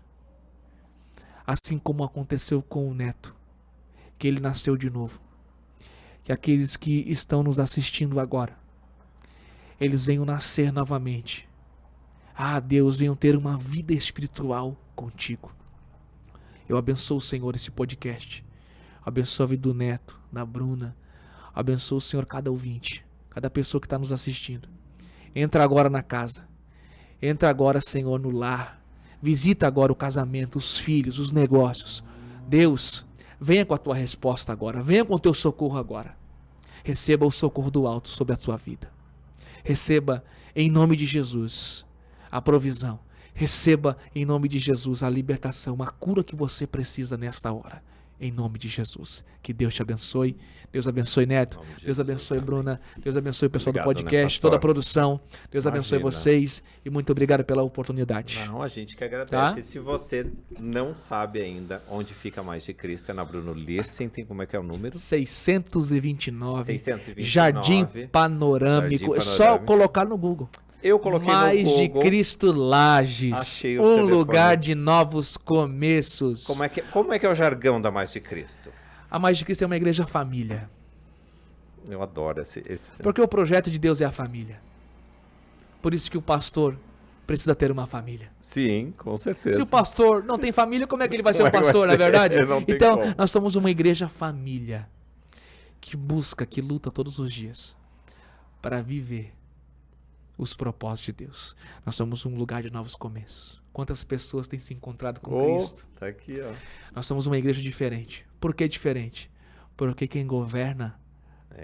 Assim como aconteceu com o neto, que ele nasceu de novo. Que aqueles que estão nos assistindo agora, eles venham nascer novamente. Ah, Deus, venham ter uma vida espiritual contigo. Eu abençoo, Senhor, esse podcast. Abençoa a vida do Neto, da Bruna. Abençoa, Senhor, cada ouvinte, cada pessoa que está nos assistindo. Entra agora na casa. Entra agora, Senhor, no lar. Visita agora o casamento, os filhos, os negócios. Deus, venha com a tua resposta agora. Venha com o teu socorro agora. Receba o socorro do alto sobre a tua vida. Receba, em nome de Jesus, a provisão. Receba, em nome de Jesus, a libertação, a cura que você precisa nesta hora. em nome de Jesus. Que Deus te abençoe. Deus abençoe, Neto. Deus abençoe, Bruna. Deus abençoe o pessoal do podcast, toda a produção. Deus abençoe vocês e muito obrigado pela oportunidade.
Não, a gente que agradece.
Tá?
E se você não sabe ainda onde fica Mais de Cristo, é na Bruno Liersen. Como é que é o número?
629.
629.
Jardim Panorâmico. É só colocar no Google.
Eu coloquei
Mais
no
de
Google.
Cristo Lages,
Achei o
um
telefone.
lugar de novos começos.
Como é que é o jargão da Mais de Cristo?
A Mais de Cristo é uma igreja família.
Eu adoro esse.
Porque o projeto de Deus é a família. Por isso que o pastor precisa ter uma família.
Sim, com certeza.
Se o pastor não tem família, como é que ele vai ser
Como
um
é que vai
pastor, não é
ser?
verdade?
Não tem
Então,
como.
nós somos uma igreja família que busca, que luta todos os dias para viver os propósitos de Deus. Nós somos um lugar de novos começos. Quantas pessoas têm se encontrado com Cristo?
Tá aqui, ó.
Nós somos uma igreja diferente. Por que diferente? Porque quem governa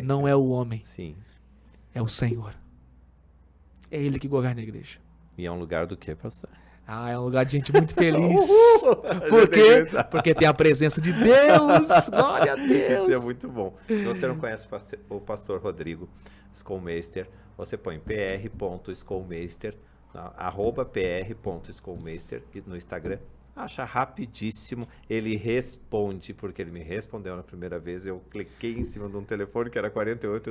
não é o homem,
Sim.
é o Senhor. É Ele que governa a igreja.
E é um lugar do quê, pastor?
É um lugar de gente muito feliz. Por quê? Porque tem a presença de Deus. Glória a Deus.
Isso é muito bom. Se você não conhece o pastor Rodrigo Schoolmeister, você põe pr.schoolmeister, @pr.schoolmeister no Instagram. Acha rapidíssimo. Ele responde, porque ele me respondeu na primeira vez. Eu cliquei em cima de um telefone que era 48,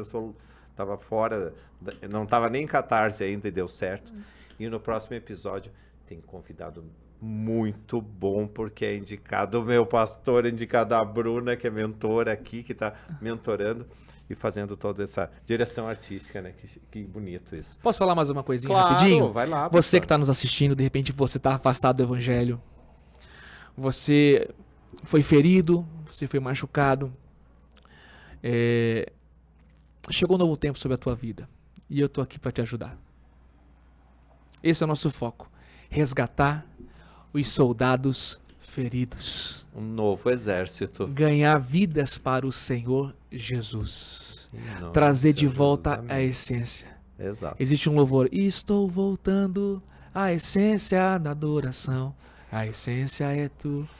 estava fora, não estava nem em Catarse ainda e deu certo. E no próximo episódio tem convidado muito bom, porque é indicado o meu pastor, indicado a Bruna, que é mentora aqui, que está mentorando e fazendo toda essa direção artística, né? Que bonito isso.
Posso falar mais uma coisinha
Claro,
rapidinho?
vai lá.
Você que está nos assistindo, de repente você está afastado do evangelho. Você foi ferido, você foi machucado. Chegou um novo tempo sobre a tua vida. E eu estou aqui para te ajudar. Esse é o nosso foco. Resgatar os soldados feridos.
Um novo exército.
Ganhar vidas para o Senhor Jesus.
Nossa,
Trazer de volta
Jesus,
a
amém.
essência.
Exato.
Existe um louvor. Estou voltando à essência da adoração. A essência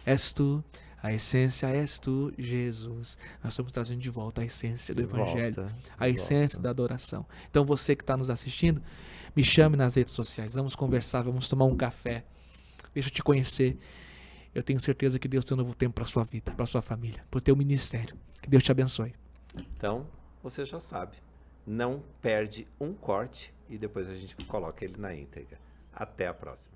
és tu. A essência és tu, Jesus. Nós estamos trazendo de volta a essência do Evangelho. A essência da adoração. Então você que está nos assistindo, me chame nas redes sociais. Vamos conversar, vamos tomar um café. Deixa eu te conhecer. Eu tenho certeza que Deus tem um novo tempo para a sua vida, para a sua família, para o teu ministério. Que Deus te abençoe.
Então, você já sabe. Não perde um corte e depois a gente coloca ele na íntegra. Até a próxima.